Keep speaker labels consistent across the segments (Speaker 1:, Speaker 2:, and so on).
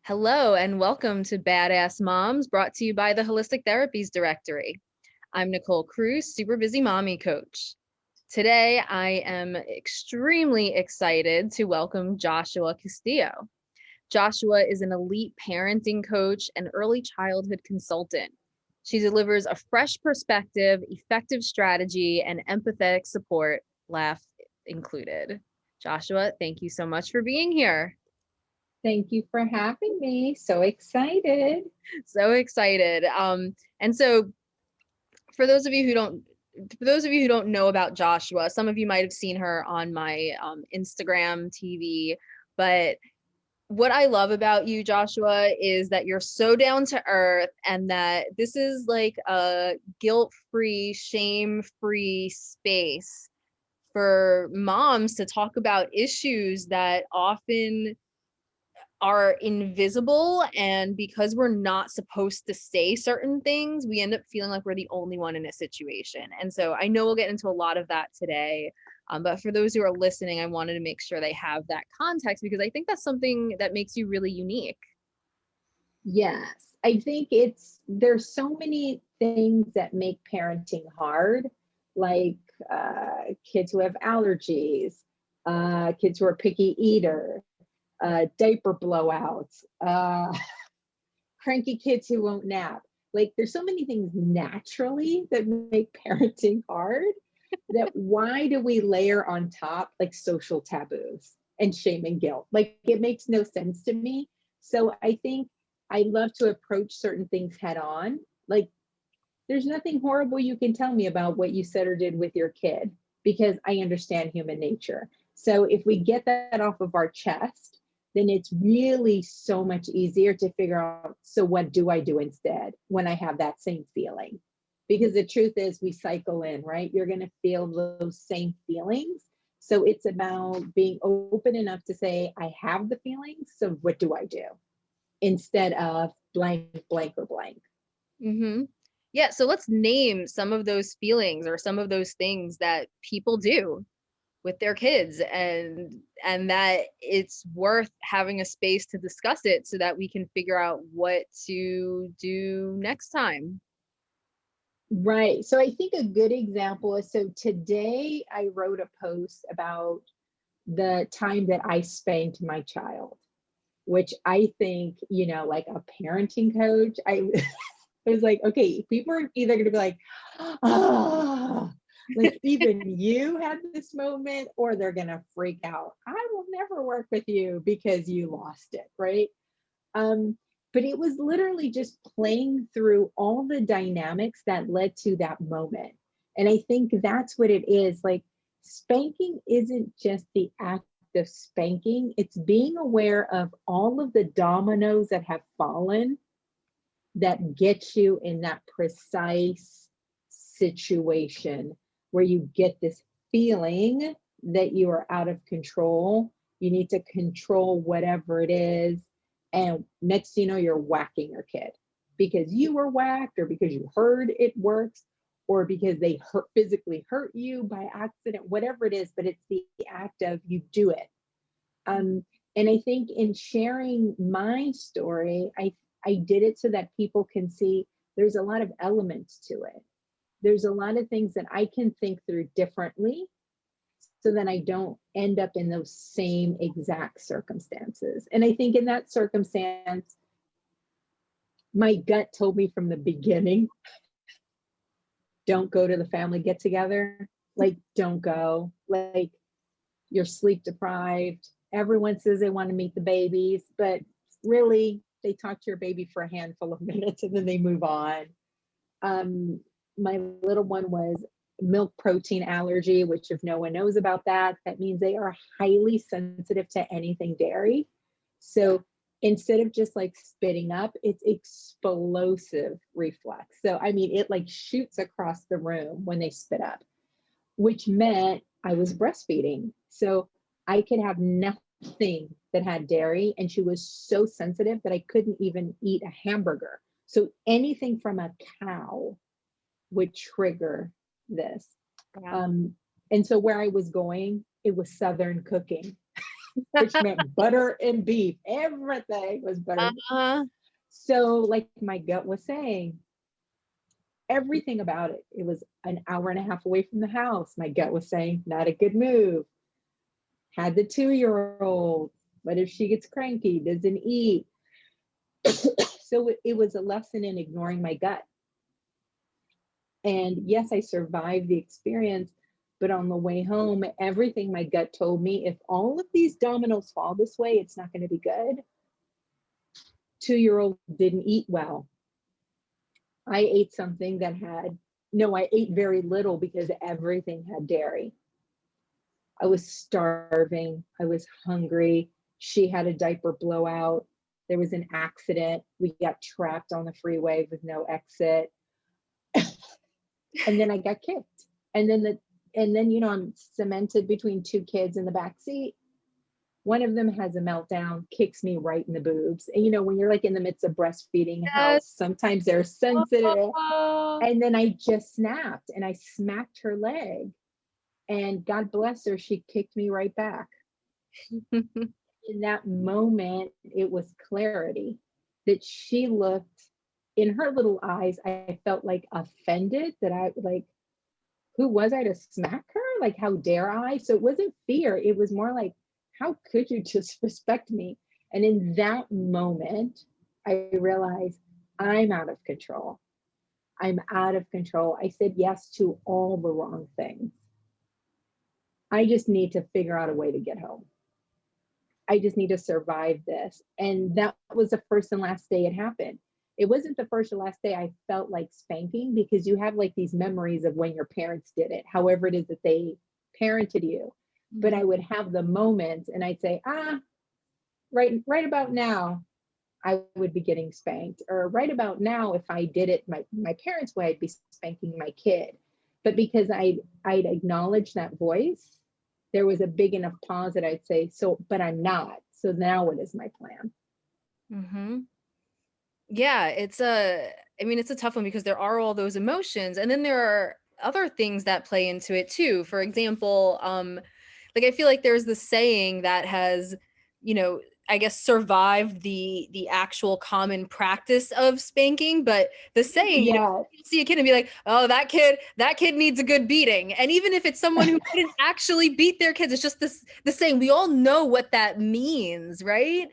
Speaker 1: Hello and welcome to Badass Moms, brought to you by the Holistic Therapies Directory. I'm Nicole Cruz, super busy mommy coach. Today, I am extremely excited to welcome Joshua Castillo. Joshua is an elite parenting coach and early childhood consultant. She delivers a fresh perspective, effective strategy, and empathetic support, laugh included. Joshua, thank you so much for being here.
Speaker 2: Thank you for having me. So excited.
Speaker 1: So excited. And so for those of you who don't know about Joshua, some of you might have seen her on my Instagram TV, but what I love about you, Joshua, is that you're so down to earth and that this is like a guilt-free, shame-free space for moms to talk about issues that often are invisible, and because we're not supposed to say certain things, we end up feeling like we're the only one in a situation. And so I know we'll get into a lot of that today, but for those who are listening, I wanted to make sure they have that context because I think that's something that makes you really unique.
Speaker 2: Yes, I think there's so many things that make parenting hard, like kids who have allergies, kids who are picky eaters, diaper blowouts, cranky kids who won't nap. Like there's so many things naturally that make parenting hard that why do we layer on top like social taboos and shame and guilt? Like it makes no sense to me. So I think I love to approach certain things head on. Like there's nothing horrible you can tell me about what you said or did with your kid because I understand human nature. So if we get that off of our chest, then it's really so much easier to figure out, so what do I do instead when I have that same feeling? Because the truth is we cycle in, right? You're going to feel those same feelings. So it's about being open enough to say, I have the feelings, so what do I do? Instead of blank, blank, or blank.
Speaker 1: Mm-hmm. Yeah, so let's name some of those feelings or some of those things that people do with their kids, and that it's worth having a space to discuss it so that we can figure out what to do next time.
Speaker 2: Right. So I think a good example is, so today I wrote a post about the time that I spanked my child, which I think, like a parenting coach, I was like, okay, people are either going to be like, ah, like even you had this moment, or they're going to freak out. I will never work with you because you lost it, right? But it was literally just playing through all the dynamics that led to that moment. And I think that's what it is. Like spanking isn't just the act of spanking, it's being aware of all of the dominoes that have fallen that get you in that precise situation where you get this feeling that you are out of control. You need to control whatever it is. And next thing you know, you're whacking your kid because you were whacked, or because you heard it works, or because they physically hurt you by accident, whatever it is, but it's the act of you do it. And I think in sharing my story, I did it so that people can see there's a lot of elements to it. There's a lot of things that I can think through differently so that I don't end up in those same exact circumstances. And I think in that circumstance, my gut told me from the beginning, don't go to the family get together. Like, don't go. Like, you're sleep deprived. Everyone says they want to meet the babies, but really, they talk to your baby for a handful of minutes and then they move on. My little one was milk protein allergy, which if no one knows about that, that means they are highly sensitive to anything dairy. So instead of just like spitting up, it's explosive reflex. So, I mean, it like shoots across the room when they spit up, which meant I was breastfeeding. So I could have nothing that had dairy. And she was so sensitive that I couldn't even eat a hamburger. So anything from a cow would trigger this.
Speaker 1: Yeah.
Speaker 2: And so where I was going, it was Southern cooking. which meant butter and beef. Everything was butter.
Speaker 1: Uh-huh.
Speaker 2: So like my gut was saying, everything about it. It was an hour and a half away from the house. My gut was saying, not a good move. Had the 2-year-old. What if she gets cranky, doesn't eat? So it was a lesson in ignoring my gut. And yes, I survived the experience, but on the way home, everything my gut told me, if all of these dominoes fall this way, it's not going to be good. 2-year-old didn't eat well. I ate something that I ate very little because everything had dairy. I was starving. I was hungry. She had a diaper blowout. There was an accident. We got trapped on the freeway with no exit. And then I got kicked. And then, I'm cemented between 2 kids in the back seat. One of them has a meltdown, kicks me right in the boobs. And when you're like in the midst of breastfeeding
Speaker 1: Yes.
Speaker 2: house, sometimes they're sensitive.
Speaker 1: Oh.
Speaker 2: And then I just snapped and I smacked her leg. And God bless her, she kicked me right back. In that moment, it was clarity that she looked in her little eyes. I felt like offended that who was I to smack her? Like, how dare I? So it wasn't fear. It was more like, how could you disrespect me? And in that moment, I realized I'm out of control. I'm out of control. I said yes to all the wrong things. I just need to figure out a way to get home. I just need to survive this. And that was the first and last day it happened. It wasn't the first or last day I felt like spanking, because you have like these memories of when your parents did it, however it is that they parented you. But I would have the moments and I'd say, right about now, I would be getting spanked. Or right about now, if I did it my parents' way, I'd be spanking my kid. But because I'd acknowledge that voice, there was a big enough pause that I'd say, but I'm not. So now what is my plan?
Speaker 1: Mm-hmm. Yeah, it's a tough one because there are all those emotions, and then there are other things that play into it too. For example, like I feel like there's this saying that has, I guess survived the actual common practice of spanking, but the saying,
Speaker 2: Yeah.
Speaker 1: you see a kid and be like, oh, that kid needs a good beating. And even if it's someone who didn't actually beat their kids, it's just the saying. We all know what that means, right?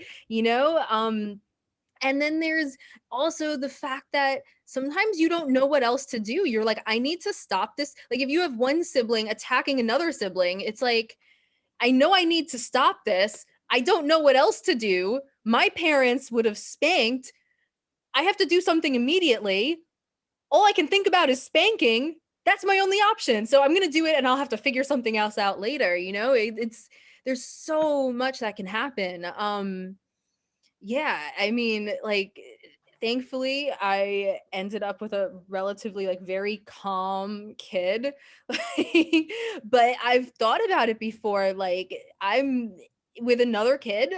Speaker 1: And then there's also the fact that sometimes you don't know what else to do. You're like, I need to stop this. Like if you have one sibling attacking another sibling, it's like, I know I need to stop this. I don't know what else to do. My parents would have spanked. I have to do something immediately. All I can think about is spanking. That's my only option. So I'm going to do it and I'll have to figure something else out later. There's so much that can happen. Yeah, I mean, like, thankfully, I ended up with a relatively, like, very calm kid. But I've thought about it before. Like, I'm with another kid.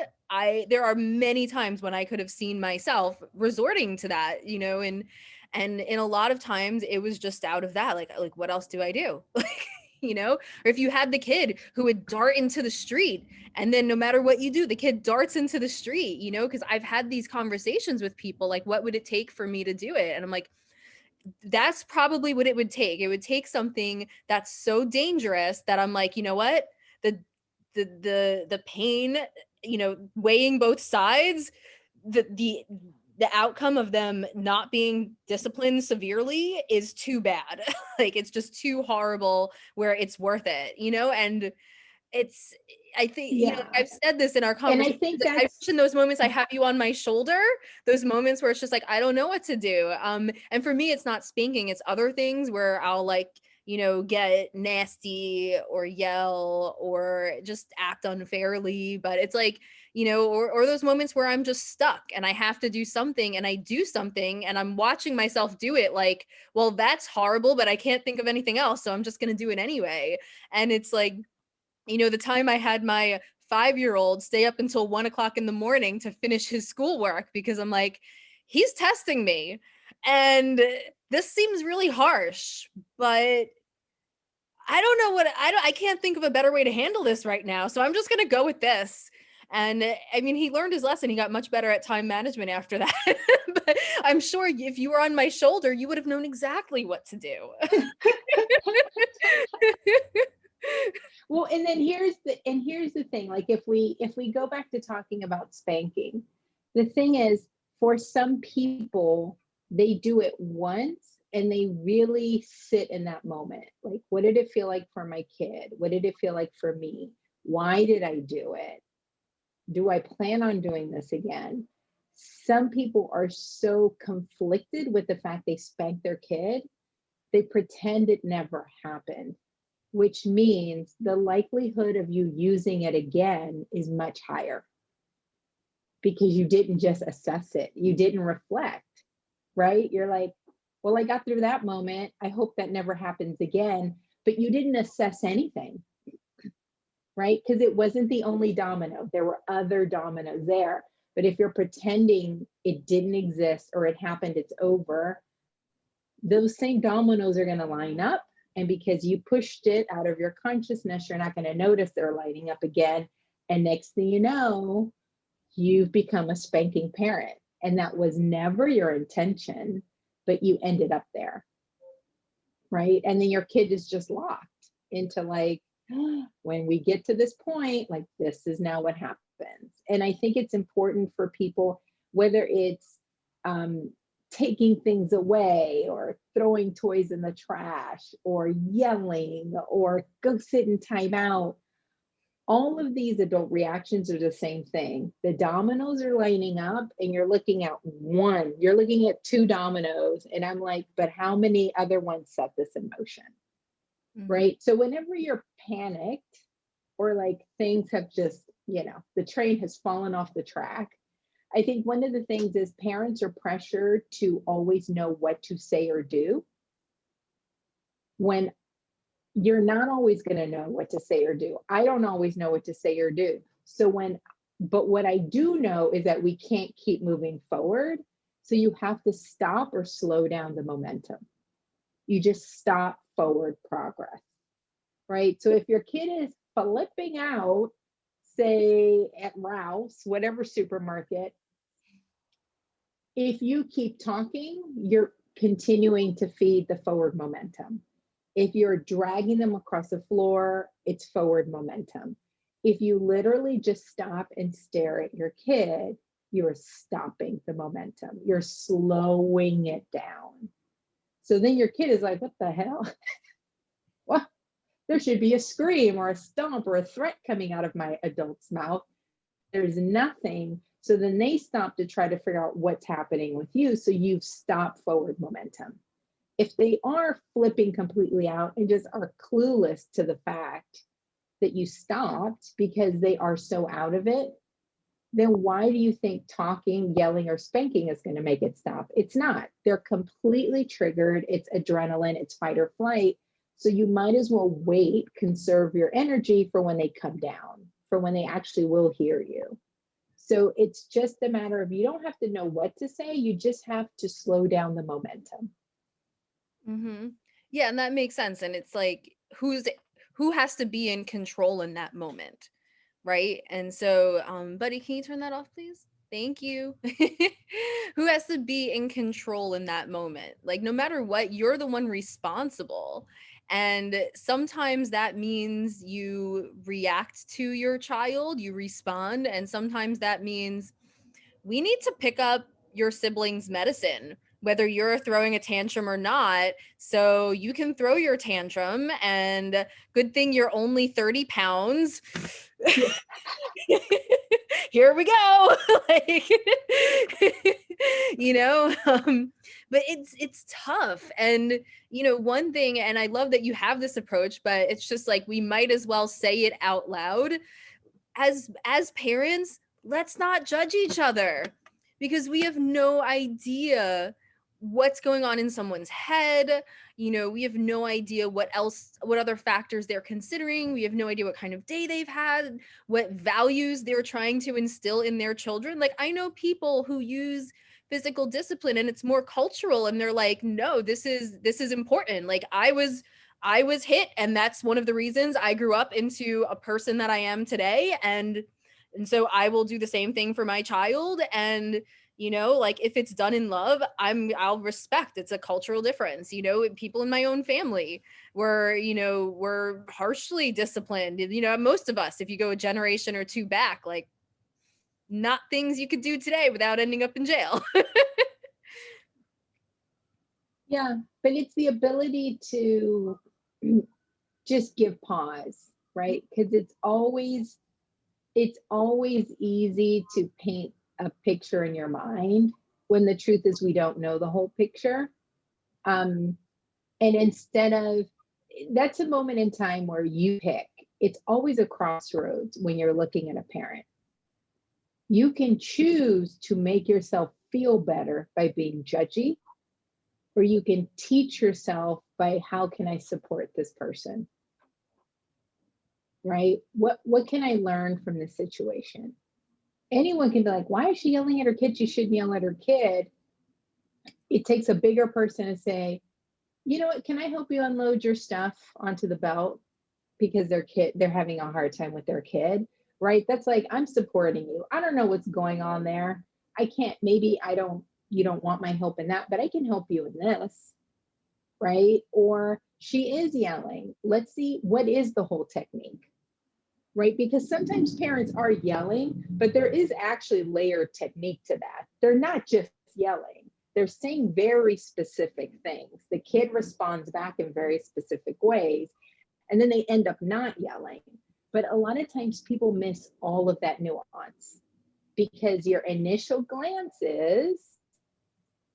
Speaker 1: There are many times when I could have seen myself resorting to that, and in a lot of times it was just out of that, like what else do I do? Or if you had the kid who would dart into the street, and then no matter what you do, the kid darts into the street, because I've had these conversations with people like, what would it take for me to do it? And I'm like, that's probably what it would take. It would take something that's so dangerous that I'm like, you know what? The pain, weighing both sides, the outcome of them not being disciplined severely is too bad. Like it's just too horrible where it's worth it, and it's, I think,
Speaker 2: Yeah.
Speaker 1: I've said this in our
Speaker 2: And I
Speaker 1: conversation.
Speaker 2: think
Speaker 1: I
Speaker 2: that's,
Speaker 1: wish in those moments I have you on my shoulder, those moments where it's just like, I don't know what to do. And for me, it's not spanking, it's other things where I'll like, get nasty or yell or just act unfairly. But it's like, or those moments where I'm just stuck and I have to do something and I do something and I'm watching myself do it like, well, that's horrible, but I can't think of anything else. So I'm just going to do it anyway. And it's like, the time I had my 5-year-old stay up until 1 o'clock in the morning to finish his schoolwork because I'm like, he's testing me. And this seems really harsh, but I don't know I can't think of a better way to handle this right now. So I'm just going to go with this. And I mean, he learned his lesson. He got much better at time management after that. But I'm sure if you were on my shoulder, you would have known exactly what to do.
Speaker 2: Well, and then here's the thing, like if we go back to talking about spanking, the thing is, for some people, they do it once and they really sit in that moment. Like, what did it feel like for my kid? What did it feel like for me? Why did I do it? Do I plan on doing this again? Some people are so conflicted with the fact they spanked their kid, they pretend it never happened, which means the likelihood of you using it again is much higher because you didn't just assess it, you didn't reflect, right? You're like, well, I got through that moment. I hope that never happens again. But you didn't assess anything, right? Because it wasn't the only domino. There were other dominoes there. But if you're pretending it didn't exist or it happened, it's over, those same dominoes are going to line up. And because you pushed it out of your consciousness, you're not going to notice they're lighting up again. And next thing you know, you've become a spanking parent. And that was never your intention, but you ended up there. Right. And then your kid is just locked into like, when we get to this point, like, this is now what happens. And I think it's important for people, whether it's taking things away or throwing toys in the trash or yelling or go sit in timeout, all of these adult reactions are the same thing. The dominoes are lining up and you're looking at one, you're looking at two dominoes. And I'm like, but how many other ones set this in motion? Mm-hmm. Right? So whenever you're panicked or like things have just, the train has fallen off the track, I think one of the things is parents are pressured to always know what to say or do, when you're not always going to know what to say or do. I don't always know what to say or do. But what I do know is that we can't keep moving forward. So you have to stop or slow down the momentum. You just stop forward progress, right? So if your kid is flipping out, say at Ralph's, whatever supermarket, if you keep talking, you're continuing to feed the forward momentum. If you're dragging them across the floor, it's forward momentum. If you literally just stop and stare at your kid, you're stopping the momentum. You're slowing it down. So then your kid is like, what the hell? Well, there should be a scream or a stomp or a threat coming out of my adult's mouth. There's nothing. So then they stop to try to figure out what's happening with you. So you've stopped forward momentum. If they are flipping completely out and just are clueless to the fact that you stopped because they are so out of it, then why do you think talking, yelling, or spanking is going to make it stop? It's not. They're completely triggered. It's adrenaline, it's fight or flight. So you might as well wait, conserve your energy for when they come down, for when they actually will hear you. So it's just a matter of, you don't have to know what to say, you just have to slow down the momentum.
Speaker 1: Mm-hmm. Yeah, and that makes sense. And it's like, who has to be in control in that moment, right? And so, buddy, can you turn that off, please? Thank you. Who has to be in control in that moment? Like, no matter what, you're the one responsible. And sometimes that means you react to your child, you respond. And sometimes that means we need to pick up your sibling's medicine, whether you're throwing a tantrum or not. So you can throw your tantrum, and good thing you're only 30 pounds. Here we go. Like, but it's tough. And, one thing, and I love that you have this approach, but it's just like, we might as well say it out loud. As parents, let's not judge each other, because we have no idea what's going on in someone's head. We have no idea what other factors they're considering. We have no idea what kind of day they've had, what values they're trying to instill in their children. Like, I know people who use physical discipline and it's more cultural, and they're like, no, this is important. Like, I was hit, and that's one of the reasons I grew up into a person that I am today. And And so I will do the same thing for my child. And, you know, like if it's done in love, I'll respect. It's a cultural difference. You know, people in my own family were, you know, were harshly disciplined. You know, most of us, if you go a generation or two back, like not things you could do today without ending up in jail.
Speaker 2: Yeah, but it's the ability to just give pause, right? Because it's always easy to paint a picture in your mind when the truth is we don't know the whole picture. And instead of, that's a moment in time where you pick. It's always a crossroads when you're looking at a parent. You can choose to make yourself feel better by being judgy, or you can teach yourself by how can I support this person, right? What can I learn from this situation? Anyone can be like, why is she yelling at her kid? She shouldn't yell at her kid. It takes a bigger person to say, you know what, can I help you unload your stuff onto the belt because they're having a hard time with their kid, right? That's like, I'm supporting you. I don't know what's going on there. I can't, maybe I don't, you don't want my help in that, but I can help you in this, right? Or she is yelling. Let's see, what is the whole technique, right? Because sometimes parents are yelling, but there is actually layered technique to that. They're not just yelling, they're saying very specific things. The kid responds back in very specific ways, and then they end up not yelling. But a lot of times people miss all of that nuance because your initial glance is,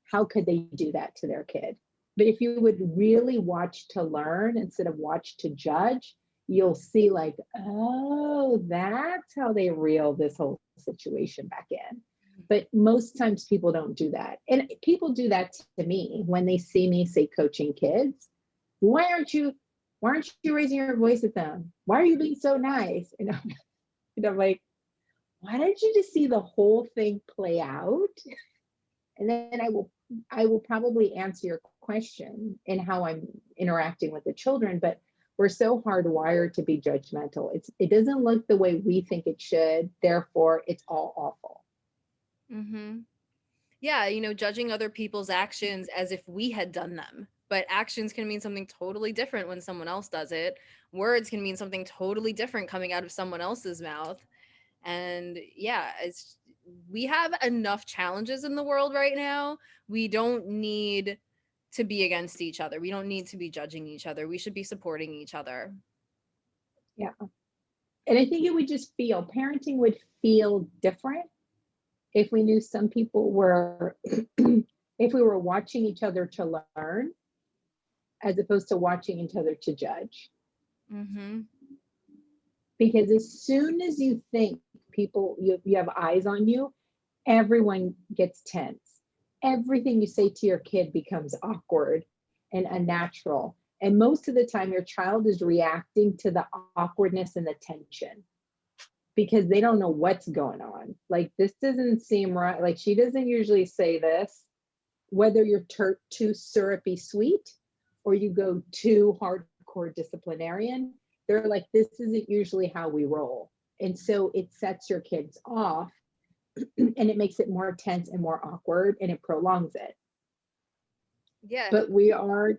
Speaker 2: how could they do that to their kid? But if you would really watch to learn instead of watch to judge, you'll see like, oh, that's how they reel this whole situation back in. But most times people don't do that. And people do that to me when they see me, say, coaching kids. Why aren't you raising your voice at them? Why are you being so nice? And I'm like, why don't you just see the whole thing play out? And then I will probably answer your question in how I'm interacting with the children, but we're so hardwired to be judgmental. It doesn't look the way we think it should, therefore it's all awful.
Speaker 1: Mm-hmm. Yeah, you know, judging other people's actions as if we had done them. But actions can mean something totally different when someone else does it. Words can mean something totally different coming out of someone else's mouth. And yeah, we have enough challenges in the world right now. We don't need to be against each other. We don't need to be judging each other. We should be supporting each other.
Speaker 2: Yeah. And I think it would just parenting would feel different if we knew some people were, if we were watching each other to learn as opposed to watching each other to judge.
Speaker 1: Mm-hmm.
Speaker 2: Because as soon as you think you have eyes on you, everyone gets tense. Everything you say to your kid becomes awkward and unnatural. And most of the time, your child is reacting to the awkwardness and the tension because they don't know what's going on. Like, this doesn't seem right. Like, she doesn't usually say this, whether you're too syrupy sweet or you go too hardcore disciplinarian. They're like, this isn't usually how we roll. And so it sets your kids off and it makes it more tense and more awkward and it prolongs it.
Speaker 1: Yeah.
Speaker 2: But we are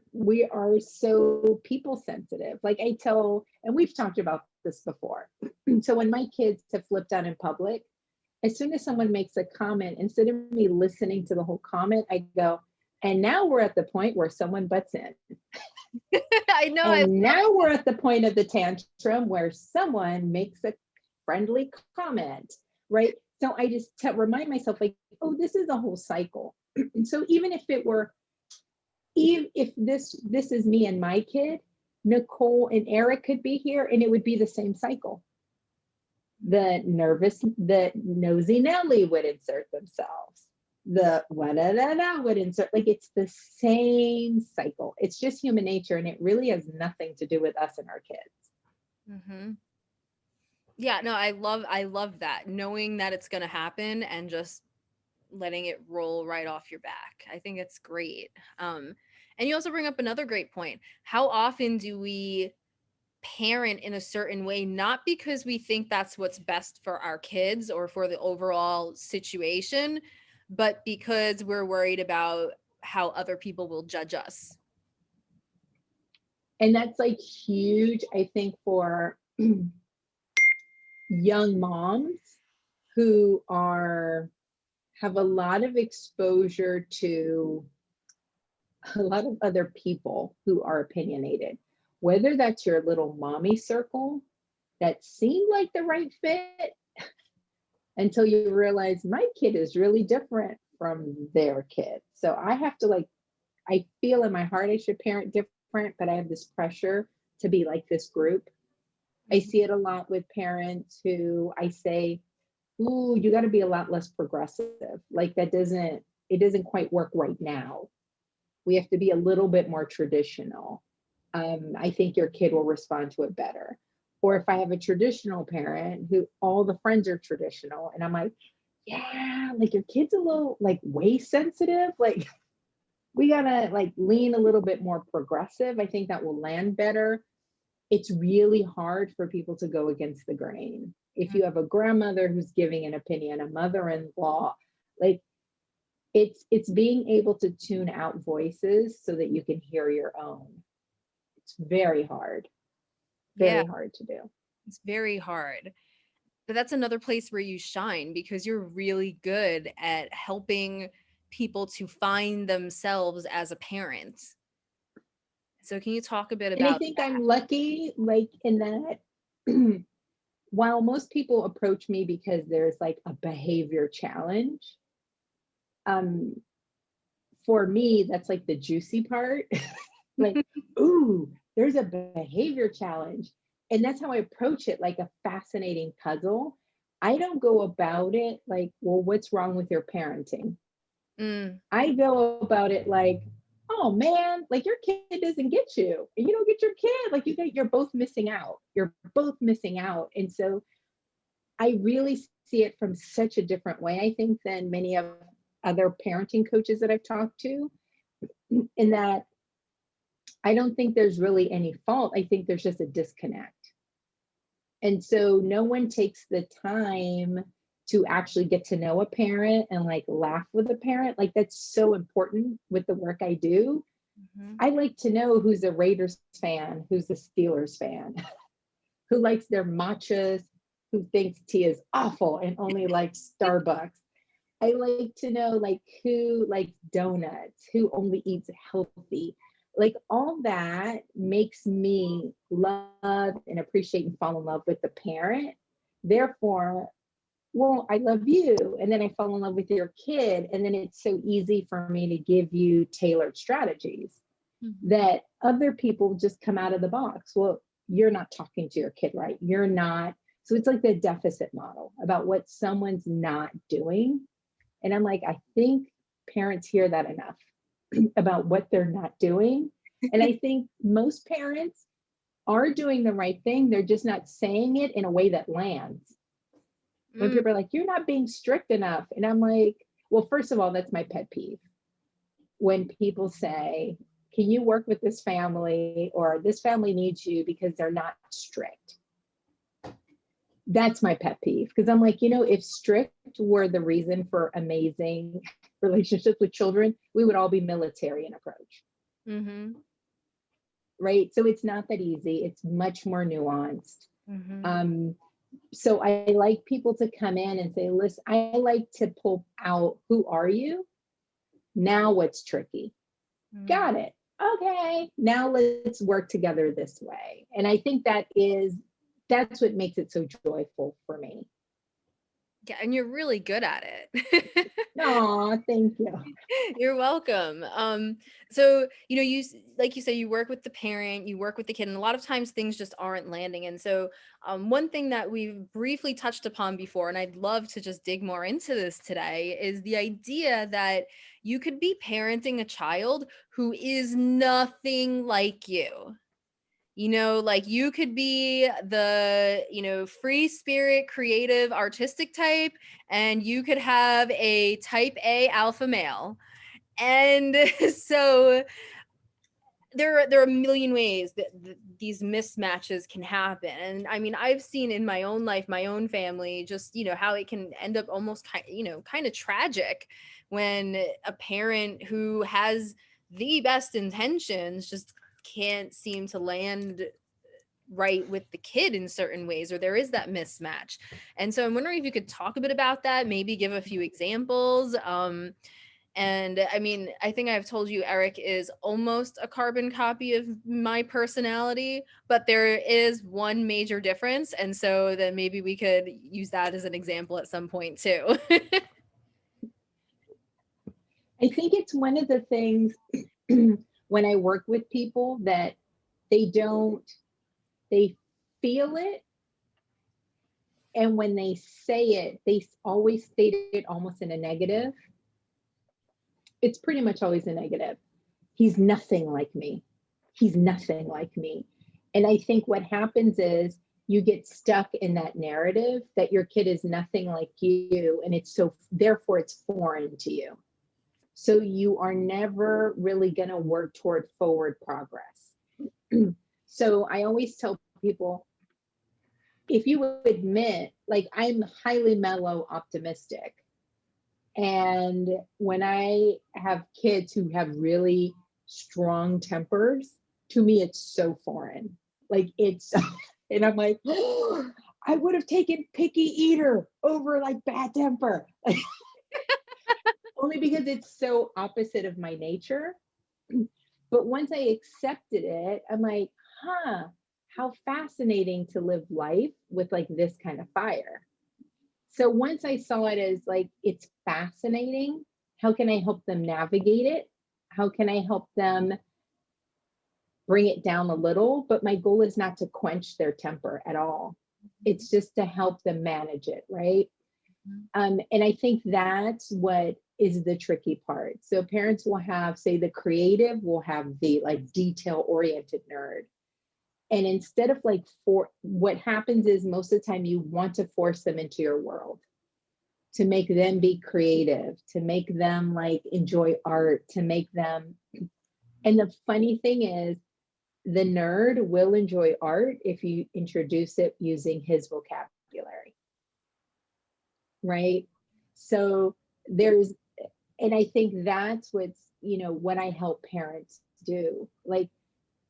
Speaker 2: so people sensitive. Like I tell, and we've talked about this before. So when my kids have flipped out in public, as soon as someone makes a comment, instead of me listening to the whole comment, I go, and now we're at the point where someone butts in.
Speaker 1: I know.
Speaker 2: And now we're at the point of the tantrum where someone makes a friendly comment, right? So I just remind myself, like, oh, this is a whole cycle. So even if this is me and my kid, Nicole and Eric could be here and it would be the same cycle. The nosy Nelly would insert themselves. The would insert, like, it's the same cycle. It's just human nature and it really has nothing to do with us and our kids.
Speaker 1: Mm-hmm. Yeah, no, I love that. Knowing that it's gonna happen and just letting it roll right off your back. I think it's great. And you also bring up another great point. How often do we parent in a certain way, not because we think that's what's best for our kids or for the overall situation, but because we're worried about how other people will judge us.
Speaker 2: And that's like huge, I think, for young moms who have a lot of exposure to a lot of other people who are opinionated, whether that's your little mommy circle that seemed like the right fit until you realize my kid is really different from their kid. So I have to like, I feel in my heart I should parent different, but I have this pressure to be like this group. I see it a lot with parents who I say, ooh, you got to be a lot less progressive. Like it doesn't quite work right now. We have to be a little bit more traditional. I think your kid will respond to it better. Or if I have a traditional parent who all the friends are traditional, and I'm like, yeah, like your kid's a little like way sensitive. Like we gotta like lean a little bit more progressive. I think that will land better. It's really hard for people to go against the grain. If you have a grandmother who's giving an opinion, a mother-in-law, like it's being able to tune out voices so that you can hear your own. It's very hard, very hard to do.
Speaker 1: It's very hard. But that's another place where you shine because you're really good at helping people to find themselves as a parent. So can you talk a bit
Speaker 2: And I
Speaker 1: about
Speaker 2: think
Speaker 1: that?
Speaker 2: I'm lucky, like in that while most people approach me because there's like a behavior challenge, um, for me, that's like the juicy part. Like, ooh, there's a behavior challenge. And that's how I approach it, like a fascinating puzzle. I don't go about it like, well, what's wrong with your parenting?
Speaker 1: Mm,
Speaker 2: I go about it like, oh man, like your kid doesn't get you, and you don't get your kid. Like you're both missing out. You're both missing out. And so I really see it from such a different way, I think, than many of other parenting coaches that I've talked to, in that I don't think there's really any fault. I think there's just a disconnect. And so no one takes the time to actually get to know a parent and like laugh with a parent. Like that's so important with the work I do.
Speaker 1: mhm.
Speaker 2: I like to know who's a Raiders fan, who's a Steelers fan, who likes their matchas, who thinks tea is awful and only likes Starbucks. I like to know like who likes donuts, who only eats healthy. Like all that makes me love and appreciate and fall in love with the parent. Therefore, well, I love you. And then I fall in love with your kid. And then it's so easy for me to give you tailored strategies that other people just come out of the box. Well, you're not talking to your kid, right? You're not. So it's like the deficit model about what someone's not doing. And I'm like, I think parents hear that enough about what they're not doing. And I think most parents are doing the right thing. They're just not saying it in a way that lands. When
Speaker 1: Mm,
Speaker 2: people are like, you're not being strict enough. And I'm like, well, first of all, that's my pet peeve. When people say, can you work with this family, or this family needs you because they're not strict. That's my pet peeve, because I'm like, if strict were the reason for amazing relationships with children, we would all be military in approach.
Speaker 1: mhm,
Speaker 2: Right? So it's not that easy. It's much more nuanced.
Speaker 1: mhm,
Speaker 2: So I like people to come in and say, listen, I like to pull out, who are you? Now what's tricky?
Speaker 1: mm.
Speaker 2: Got it. Okay, now let's work together this way. And I think that's what makes it so joyful for me.
Speaker 1: Yeah, and you're really good at it.
Speaker 2: No, thank you.
Speaker 1: You're welcome. So like you say, you work with the parent, you work with the kid, and a lot of times things just aren't landing. And so, one thing that we've briefly touched upon before, and I'd love to just dig more into this today, is the idea that you could be parenting a child who is nothing like you. Like you could be the, free spirit, creative, artistic type, and you could have a type A alpha male. And so there are a million ways that these mismatches can happen. And I mean, I've seen in my own life, my own family, just, how it can end up almost kind of tragic when a parent who has the best intentions just can't seem to land right with the kid in certain ways, or there is that mismatch. And so I'm wondering if you could talk a bit about that, maybe give a few examples. And I mean, I think I've told you Eric is almost a carbon copy of my personality, but there is one major difference. And so then maybe we could use that as an example at some point too.
Speaker 2: I think it's one of the things when I work with people that they feel it. And when they say it, they always state it almost in a negative. It's pretty much always a negative. He's nothing like me. He's nothing like me. And I think what happens is you get stuck in that narrative that your kid is nothing like you. And therefore it's foreign to you. So you are never really going to work toward forward progress. So I always tell people, if you admit, like, I'm highly mellow optimistic. And when I have kids who have really strong tempers, to me, it's so foreign. Like, and I'm like, oh, I would have taken picky eater over like bad temper. Only because it's so opposite of my nature. But once I accepted it, I'm like, how fascinating to live life with like this kind of fire. So once I saw it as like, it's fascinating, how can I help them navigate it? How can I help them bring it down a little? But my goal is not to quench their temper at all. It's just to help them manage it, right? And I think that's what is the tricky part. So parents will have, say, the creative will have the like detail-oriented nerd. And instead of like, what happens is most of the time you want to force them into your world, to make them be creative, to make them like enjoy art, to make them. And the funny thing is, the nerd will enjoy art if you introduce it using his vocabulary. Right? So and I think that's what I help parents do. Like,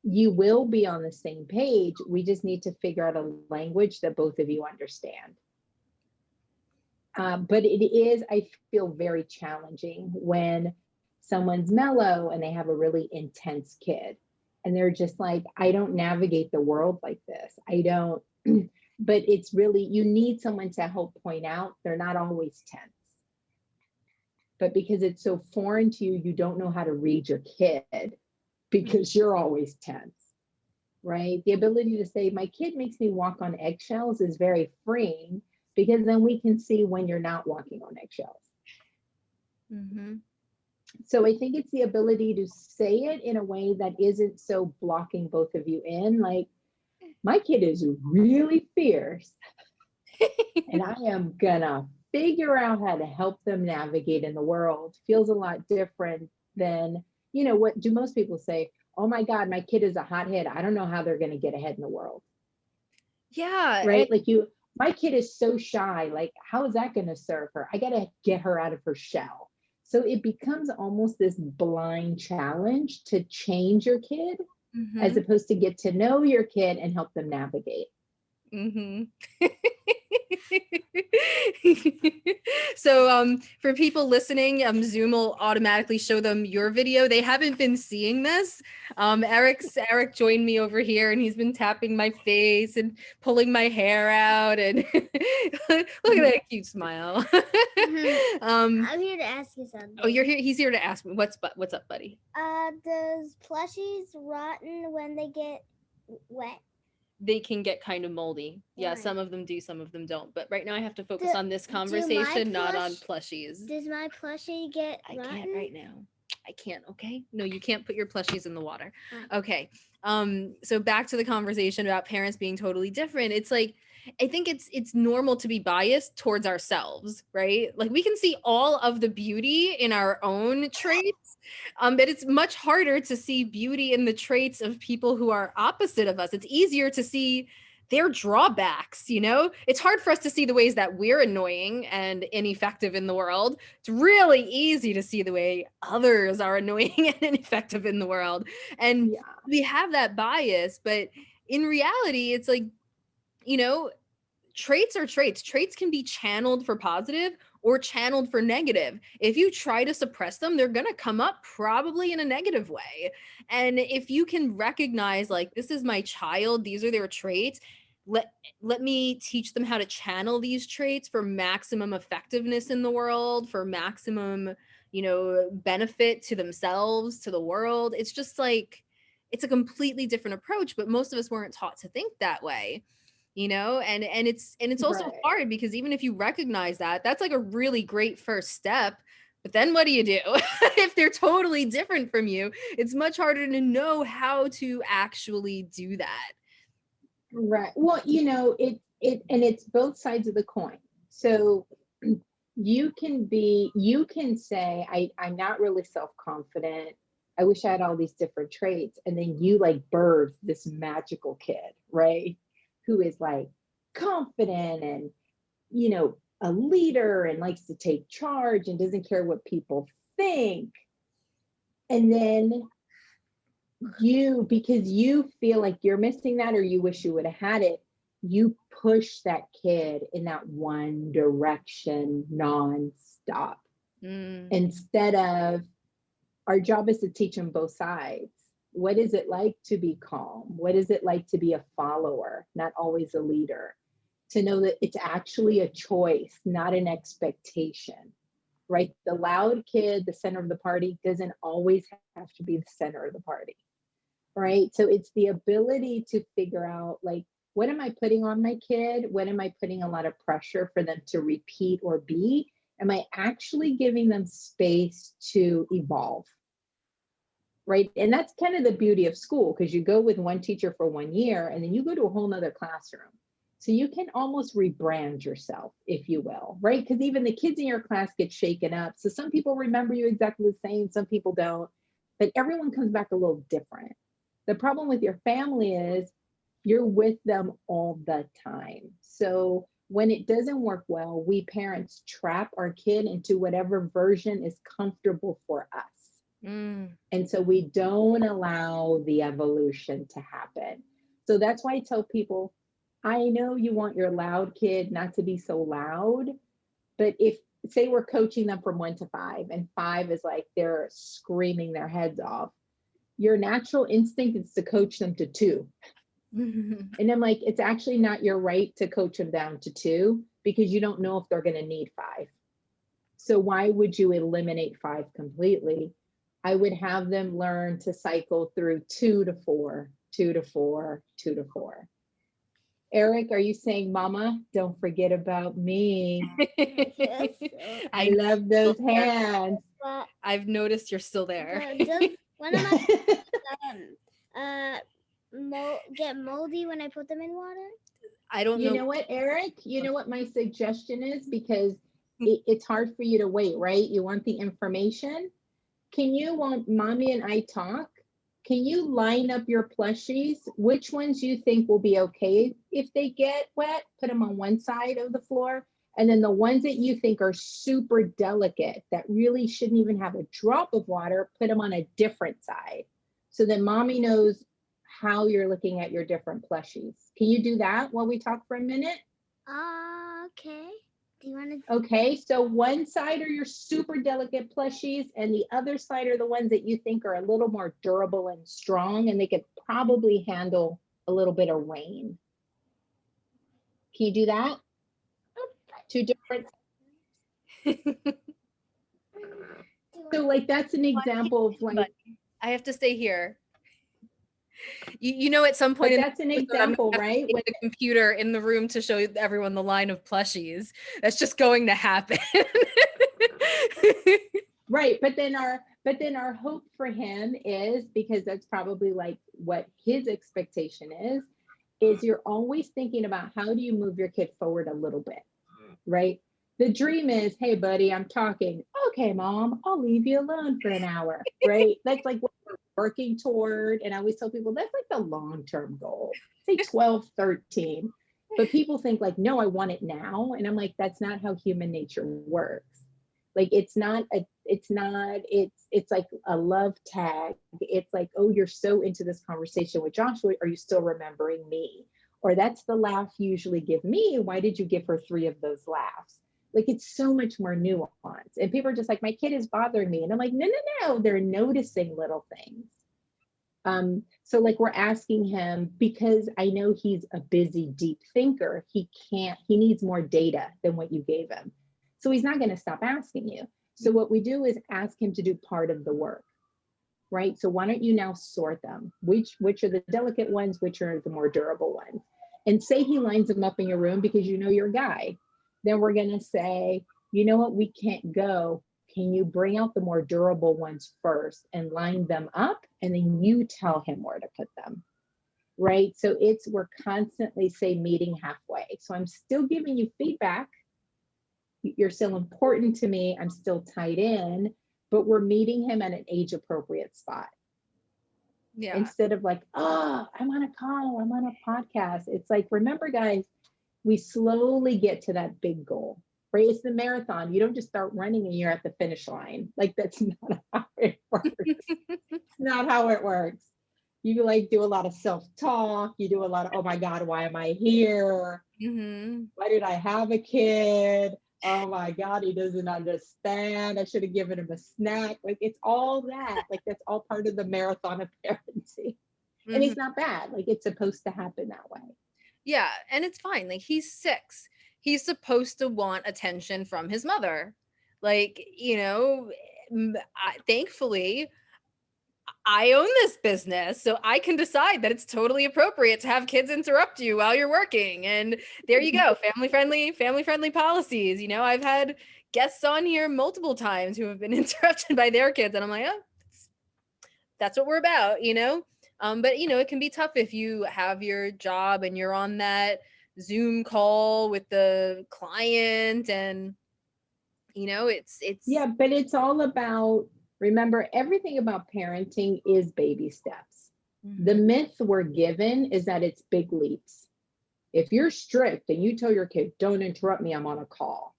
Speaker 2: you will be on the same page. We just need to figure out a language that both of you understand. But it is, I feel, very challenging when someone's mellow and they have a really intense kid. And they're just like, I don't navigate the world like this. I don't. But it's really, you need someone to help point out they're not always tense. But because it's so foreign to you, you don't know how to read your kid because you're always tense, right? The ability to say, my kid makes me walk on eggshells is very freeing, because then we can see when you're not walking on eggshells. Mm-hmm. So I think it's the ability to say it in a way that isn't so blocking both of you in. Like, my kid is really fierce and I am gonna figure out how to help them navigate in the world. Feels a lot different than, what do most people say? Oh my God, my kid is a hothead. I don't know how they're gonna get ahead in the world.
Speaker 1: Yeah.
Speaker 2: Right? My kid is so shy. Like, how is that gonna serve her? I gotta get her out of her shell. So it becomes almost this blind challenge to change your kid, as opposed to get to know your kid and help them navigate.
Speaker 1: So for people listening, Zoom will automatically show them your video. They haven't been seeing this. Eric joined me over here and he's been tapping my face and pulling my hair out, and look at that cute smile.
Speaker 3: I'm here to ask you something.
Speaker 1: Oh, you're here. He's here to ask me what's up, buddy.
Speaker 3: Does plushies rotten when they get wet?
Speaker 1: They can get kind of moldy. Yeah, right. Some of them do, some of them don't. But right now I have to focus on this conversation, not on plushies.
Speaker 3: Does my plushie get rotten?
Speaker 1: I can't right now. I can't, okay? No, you can't put your plushies in the water. Okay. So back to the conversation about parents being totally different. It's like, I think it's normal to be biased towards ourselves, right? Like we can see all of the beauty in our own traits, but it's much harder to see beauty in the traits of people who are opposite of us. It's easier to see their drawbacks, you know? It's hard for us to see the ways that we're annoying and ineffective in the world. It's really easy to see the way others are annoying and ineffective in the world. And
Speaker 2: Yeah.
Speaker 1: we have that bias, but in reality, it's like, you know, traits are traits. Traits can be channeled for positive or channeled for negative. If you try to suppress them, they're going to come up probably in a negative way. And if you can recognize, like, this is my child, these are their traits, let me teach them how to channel these traits for maximum effectiveness in the world, for maximum, you know, benefit to themselves, to the world. It's just like, it's a completely different approach, but most of us weren't taught to think that way, you know. And it's also
Speaker 2: Right.
Speaker 1: hard because even if you recognize that, that's like a really great first step, but then what do you do? If they're totally different from you, it's much harder to know how to actually do that.
Speaker 2: Right. Well, and it's both sides of the coin. So you can say, I'm not really self-confident. I wish I had all these different traits. And then you like birth this magical kid, right? Who is like confident and, a leader and likes to take charge and doesn't care what people think. And then because you feel like you're missing that or you wish you would have had it, you push that kid in that one direction nonstop. Instead of, our job is to teach them both sides. What is it like to be calm? What is it like to be a follower, not always a leader? To know that it's actually a choice, not an expectation, right? The loud kid, the center of the party, doesn't always have to be the center of the party, right? So it's the ability to figure out, like, what am I putting on my kid? What am I putting a lot of pressure for them to repeat or be? Am I actually giving them space to evolve? Right. And that's kind of the beauty of school, because you go with one teacher for 1 year and then you go to a whole nother classroom. So you can almost rebrand yourself, if you will, right? Because even the kids in your class get shaken up. So some people remember you exactly the same, some people don't, but everyone comes back a little different. The problem with your family is you're with them all the time. So when it doesn't work well, we parents trap our kid into whatever version is comfortable for us. And so we don't allow the evolution to happen. So that's why I tell people, I know you want your loud kid not to be so loud, but if, say we're coaching them from 1 to 5 and 5 is like they're screaming their heads off, your natural instinct is to coach them to 2. And I'm like, it's actually not your right to coach them down to 2 because you don't know if they're going to need 5. So why would you eliminate 5 completely? I would have them learn to cycle through 2 to 4, 2 to 4, 2 to 4. Eric, are you saying, Mama, don't forget about me?
Speaker 3: Yes.
Speaker 2: I love those hands.
Speaker 3: But
Speaker 1: I've noticed you're still there.
Speaker 3: one of my get moldy when I put them in water?
Speaker 1: I don't know.
Speaker 2: You know what, Eric? You know what my suggestion is? Because it's hard for you to wait, right? You want the information. Can you, while Mommy and I talk, can you line up your plushies? Which ones you think will be okay if they get wet? Put them on one side of the floor. And then the ones that you think are super delicate, that really shouldn't even have a drop of water, put them on a different side. So then Mommy knows how you're looking at your different plushies. Can you do that while we talk for a minute?
Speaker 3: Okay. Do you want to?
Speaker 2: Okay, so one side are your super delicate plushies and the other side are the ones that you think are a little more durable and strong and they could probably handle a little bit of rain. Can you do that? 2 different. So like that's an example of like,
Speaker 1: I have to stay here. You know, at some point,
Speaker 2: that's an example, right?
Speaker 1: With the computer in the room to show everyone the line of plushies. That's just going to happen.
Speaker 2: Right, but then our hope for him is, because that's probably like what his expectation is is you're always thinking about how do you move your kid forward a little bit, right? The dream is, hey, buddy, I'm talking. Okay, mom, I'll leave you alone for an hour, right? That's like what we're working toward. And I always tell people that's like the long-term goal, say 12, 13. But people think like, no, I want it now. And I'm like, that's not how human nature works. Like it's like a love tag. It's like, oh, you're so into this conversation with Joshua. Are you still remembering me? Or that's the laugh you usually give me. Why did you give her 3 of those laughs? Like it's so much more nuanced. And people are just like, my kid is bothering me. And I'm like, no. They're noticing little things. So like we're asking him, because I know he's a busy, deep thinker, he needs more data than what you gave him. So he's not going to stop asking you. So what we do is ask him to do part of the work, right? So why don't you now sort them? Which are the delicate ones, which are the more durable ones? And say he lines them up in your room because you know your guy. Then we're going to say, you know what, we can't go. Can you bring out the more durable ones first and line them up? And then you tell him where to put them, right? So we're constantly meeting halfway. So I'm still giving you feedback. You're still important to me. I'm still tied in, but we're meeting him at an age appropriate spot.
Speaker 1: Yeah.
Speaker 2: Instead of like, oh, I'm on a call, I'm on a podcast. It's like, remember guys, we slowly get to that big goal, right? It's the marathon. You don't just start running and you're at the finish line. Like that's not how it works. It's not how it works. You like do a lot of self-talk. You do a lot of, oh my God, why am I here?
Speaker 1: Mm-hmm.
Speaker 2: Why did I have a kid? Oh my God, he doesn't understand. I should have given him a snack. Like it's all that. Like that's all part of the marathon of parenting. And it's not bad. Like it's supposed to happen that way.
Speaker 1: Yeah, and it's fine. Like he's 6. He's supposed to want attention from his mother. Like, thankfully, I own this business, so I can decide that it's totally appropriate to have kids interrupt you while you're working. And there you go, family-friendly policies. I've had guests on here multiple times who have been interrupted by their kids, and I'm like, oh, that's what we're about, but it can be tough if you have your job and you're on that Zoom call with the client, and it's
Speaker 2: yeah, but it's all about, remember, everything about parenting is baby steps. The myth we're given is that it's big leaps. If you're strict and you tell your kid, don't interrupt me, I'm on a call.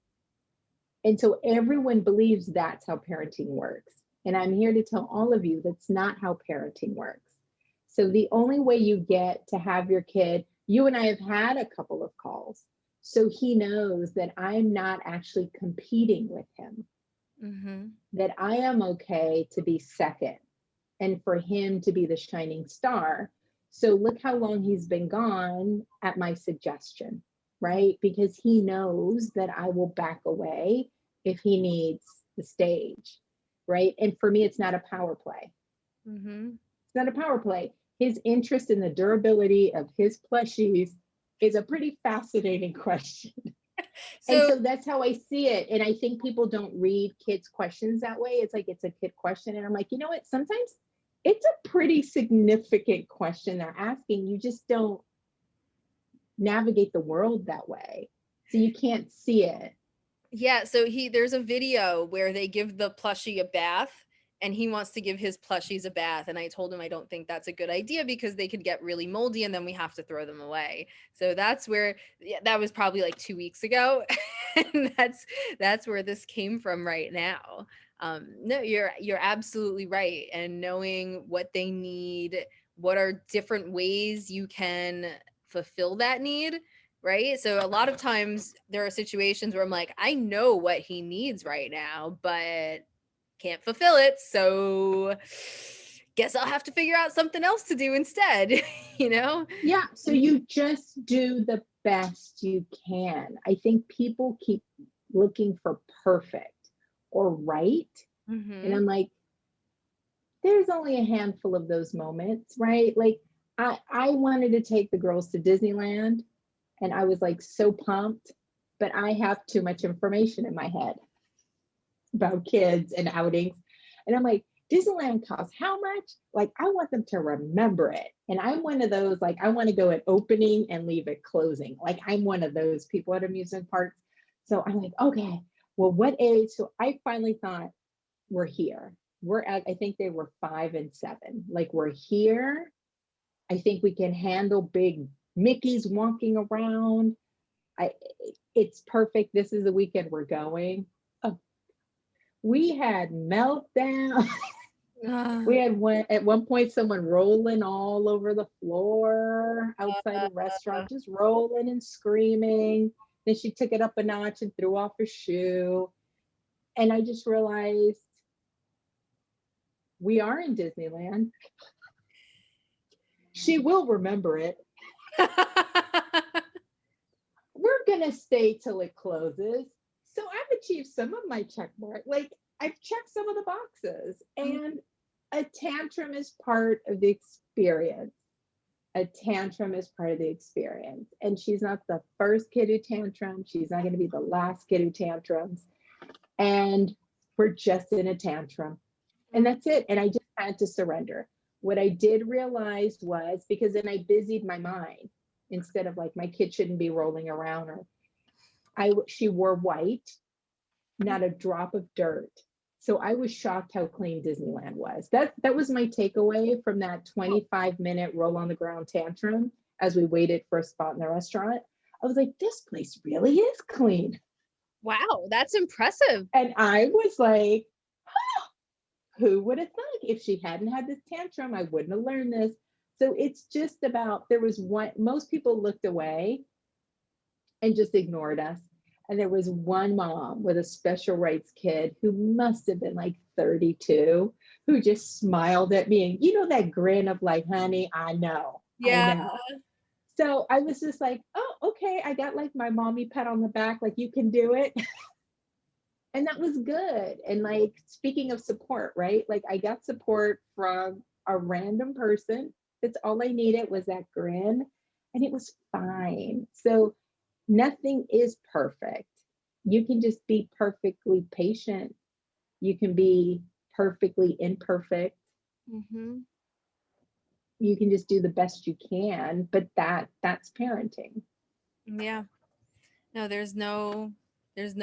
Speaker 2: And so everyone believes that's how parenting works. And I'm here to tell all of you that's not how parenting works. So the only way you get to have your kid, you and I have had a couple of calls. So he knows that I'm not actually competing with him, that I am okay to be second and for him to be the shining star. So look how long he's been gone at my suggestion, right? Because he knows that I will back away if he needs the stage, right? And for me, it's not a power play. It's not a power play. His interest in the durability of his plushies is a pretty fascinating question. So that's how I see it. And I think people don't read kids' questions that way. It's like, it's a kid question. And I'm like, you know what? Sometimes it's a pretty significant question they're asking. You just don't navigate the world that way. So you can't see it.
Speaker 1: Yeah. So there's a video where they give the plushie a bath, and he wants to give his plushies a bath. And I told him I don't think that's a good idea because they could get really moldy and then we have to throw them away. So that's where, that was probably like 2 weeks ago. And that's where this came from right now. No, you're absolutely right. And knowing what they need, what are different ways you can fulfill that need. Right. So a lot of times there are situations where I'm like, I know what he needs right now, but can't fulfill it. So guess I'll have to figure out something else to do instead,
Speaker 2: Yeah. So you just do the best you can. I think people keep looking for perfect or right. And I'm like, there's only a handful of those moments, right? Like I wanted to take the girls to Disneyland and I was like so pumped, but I have too much information in my head about kids and outings. And I'm like, Disneyland costs how much? Like, I want them to remember it. And I'm one of those, like, I want to go at opening and leave at closing. Like, I'm one of those people at amusement parks. So I'm like, okay, well, what age? So I finally thought, we're here. We're at, I think they were 5 and 7. Like, we're here. I think we can handle big Mickeys walking around. It's perfect. This is the weekend we're going. Oh, we had meltdown. We had at one point someone rolling all over the floor outside the restaurant, just rolling and screaming. Then she took it up a notch and threw off her shoe. And I just realized we are in Disneyland. She will remember it. We're gonna stay till it closes. So I've achieved some of my check mark. Like, I've checked some of the boxes, and a tantrum is part of the experience. A tantrum is part of the experience. And she's not the first kid who tantrums. She's not going to be the last kid who tantrums. And we're just in a tantrum. And that's it. And I just had to surrender. What I did realize was, because then I busied my mind, instead of like, my kid shouldn't be rolling around, or she wore white, not a drop of dirt. So I was shocked how clean Disneyland was. That was my takeaway from that 25-minute roll on the ground tantrum as we waited for a spot in the restaurant. I was like, this place really is clean.
Speaker 1: Wow, that's impressive.
Speaker 2: And I was like, oh, who would have thought? If she hadn't had this tantrum, I wouldn't have learned this. So it's just about, there was one, most people looked away and just ignored us. And there was one mom with a special rights kid who must have been like 32, who just smiled at me. And you know, that grin of like, honey, I know.
Speaker 1: Yeah.
Speaker 2: I know. So I was just like, oh, okay. I got like my mommy pat on the back, like, you can do it. And that was good. And like, speaking of support, right? Like, I got support from a random person. That's all I needed, was that grin, and it was fine. So nothing is perfect. You can just be perfectly patient. You can be perfectly imperfect.
Speaker 1: Mm-hmm.
Speaker 2: You can just do the best you can, but that's parenting.
Speaker 1: Yeah. No, there's no, it's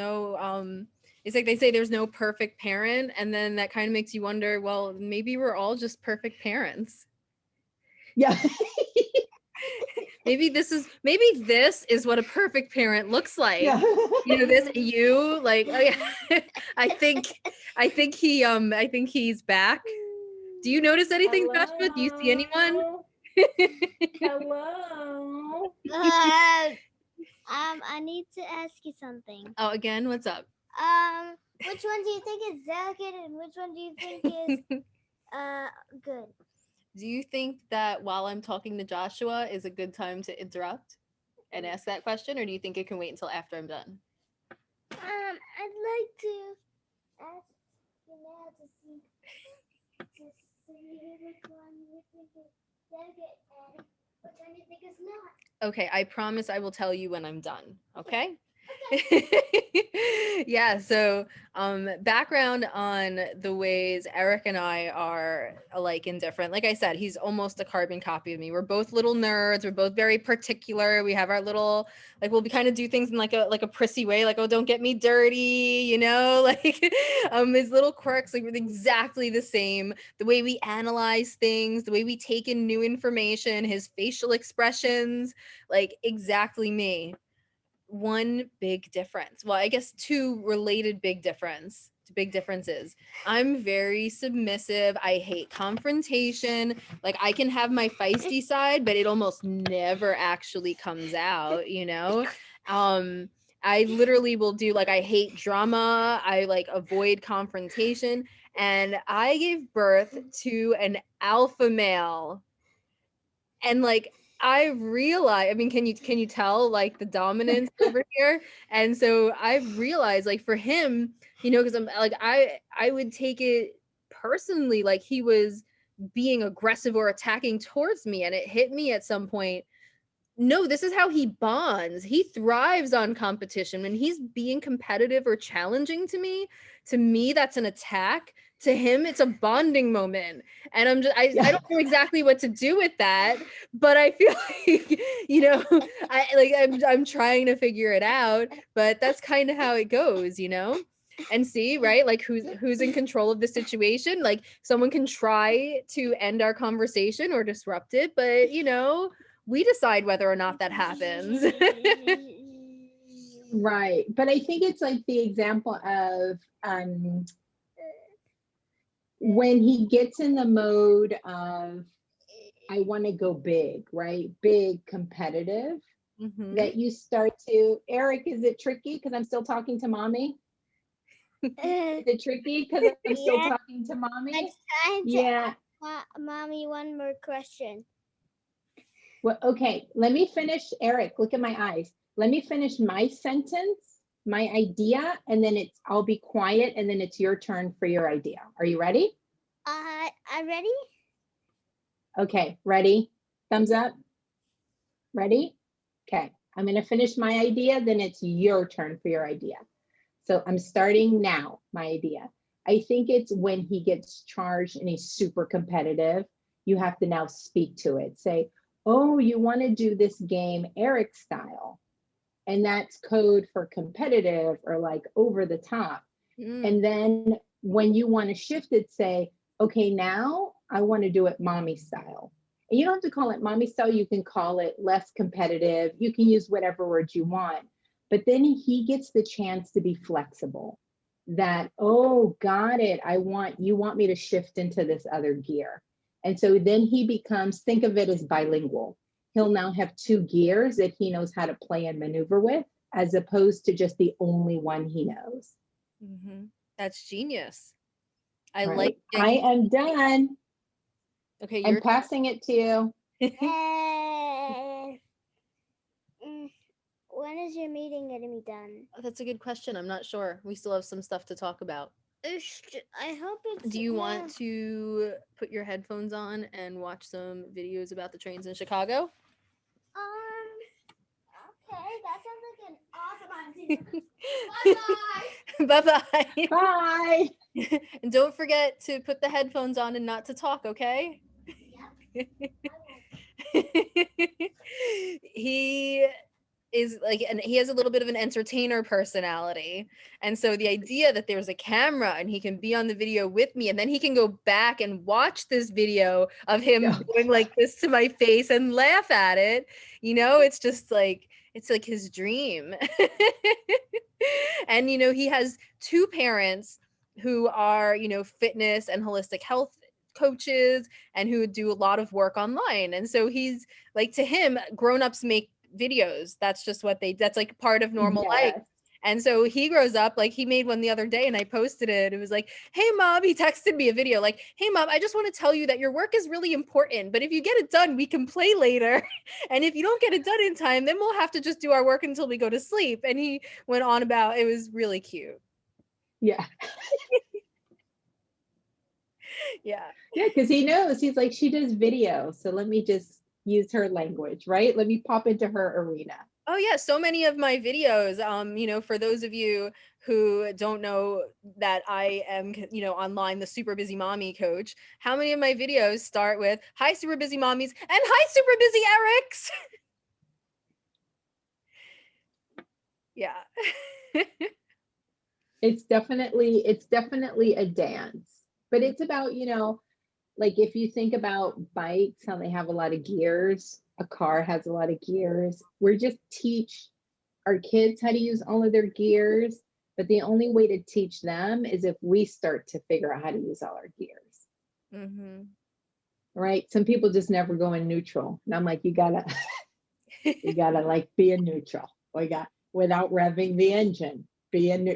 Speaker 1: like they say there's no perfect parent. And then that kind of makes you wonder, well, maybe we're all just perfect parents.
Speaker 2: Yeah.
Speaker 1: Maybe this is what a perfect parent looks like.
Speaker 2: Yeah.
Speaker 1: You know, like, oh yeah. I think he's back. Do you notice anything,
Speaker 2: Hello?
Speaker 1: Joshua? Do you see anyone?
Speaker 2: Hello.
Speaker 3: I need to ask you something.
Speaker 1: Oh, again, what's up?
Speaker 3: Which one do you think is delicate and which one do you think is good?
Speaker 1: Do you think that while I'm talking to Joshua is a good time to interrupt and ask that question, or do you think it can wait until after I'm done?
Speaker 3: I'd like to ask you now to see which one you think is delicate and which one you think is not.
Speaker 1: Okay, I promise I will tell you when I'm done. Okay? Yeah, so background on the ways Eric and I are alike and different. Like I said, he's almost a carbon copy of me. We're both little nerds. We're both very particular. We have our little, like, we'll kind of do things in like a prissy way, like, oh, don't get me dirty, you know, like his little quirks, like, we're exactly the same. The way we analyze things, the way we take in new information, his facial expressions, like, exactly me. One big difference. Well, I guess two related big differences. I'm very submissive. I hate confrontation. Like, I can have my feisty side, but it almost never actually comes out, you know? I literally will do, like, I hate drama. I like avoid confrontation. And I gave birth to an alpha male. And like, I realized, I mean, can you tell like the dominance over here? And so I've realized, like, for him, you know, because I'm like, I would take it personally, like he was being aggressive or attacking towards me, and it hit me at some point. No, this is how he bonds. He thrives on competition. When he's being competitive or challenging to me, that's an attack. to him, it's a bonding moment. And I don't know exactly what to do with that, but I feel like, I'm trying to figure it out, but that's kind of how it goes, and see, right? Like who's in control of the situation. Like someone can try to end our conversation or disrupt it, but we decide whether or not that happens.
Speaker 2: Right. But I think it's like the example of when he gets in the mode of, I want to go big, right? Big, competitive, that you start to, Eric, is it tricky because I'm still talking to mommy? Is it tricky because I'm still talking to mommy?
Speaker 3: I'm trying to ask mommy one more question.
Speaker 2: Well, okay, let me finish. Eric, look at my eyes. Let me finish my sentence, my idea, and then I'll be quiet, and then it's your turn for your idea. Are you ready?
Speaker 3: I'm ready.
Speaker 2: Okay, ready? Thumbs up. Ready? Okay, I'm going to finish my idea, then it's your turn for your idea. So I'm starting now, my idea. I think it's when he gets charged and he's super competitive, you have to now speak to it. Say, oh, you want to do this game Eric style. And that's code for competitive or like over the top. And then when you want to shift it, say, okay, now I want to do it mommy style. And you don't have to call it mommy style. You can call it less competitive. You can use whatever words you want. But then he gets the chance to be flexible. That, oh, got it. You want me to shift into this other gear. And so then he becomes, think of it as bilingual. He'll now have two gears that he knows how to play and maneuver with, as opposed to just the only one he knows.
Speaker 1: That's genius. I
Speaker 2: right.
Speaker 1: like.
Speaker 2: I am done.
Speaker 1: Okay,
Speaker 2: I'm passing it to you.
Speaker 3: When is your meeting going to be done?
Speaker 1: Oh, that's a good question. I'm not sure. We still have some stuff to talk about.
Speaker 3: I hope it's.
Speaker 1: Do you want to put your headphones on and watch some videos about the trains in Chicago?
Speaker 3: Okay, that sounds like an awesome idea.
Speaker 1: Bye-bye.
Speaker 2: Bye.
Speaker 1: And don't forget to put the headphones on and not to talk, okay? He is like, and he has a little bit of an entertainer personality. And so the idea that there's a camera and he can be on the video with me, and then he can go back and watch this video of him going like this to my face and laugh at it, it's just like, it's like his dream. And, he has two parents who are, fitness and holistic health coaches and who do a lot of work online. And so he's like, to him, grown-ups make videos. That's just that's like part of normal life. And so he grows up, like he made one the other day and I posted it. It was like, hey mom, he texted me a video like, hey mom, I just want to tell you that your work is really important, but if you get it done, we can play later. And if you don't get it done in time, then we'll have to just do our work until we go to sleep. And he went on about, it was really cute.
Speaker 2: Yeah.
Speaker 1: Yeah.
Speaker 2: Yeah, because he knows, he's like, she does video, so let me just use her language, right? Let me pop into her arena.
Speaker 1: Oh yeah, so many of my videos, for those of you who don't know that I am, online, the super busy mommy coach, how many of my videos start with, hi super busy mommies and hi super busy Erics? Yeah.
Speaker 2: It's definitely a dance, but it's about, like if you think about bikes, how they have a lot of gears, a car has a lot of gears. We're just teach our kids how to use all of their gears, but the only way to teach them is if we start to figure out how to use all our gears. Right? Some people just never go in neutral. And I'm like, you gotta like be in neutral. Without revving the engine.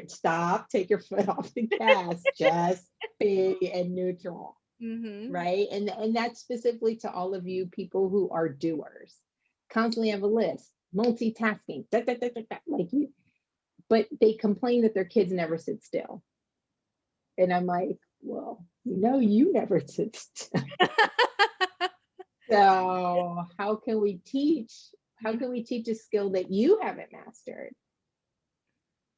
Speaker 2: Stop, take your foot off the gas, just be in neutral. Right? And that's specifically to all of you people who are doers, constantly have a list, multitasking, like you, but they complain that their kids never sit still. And I'm like, well, you never sit still. So how can we teach a skill that you haven't mastered?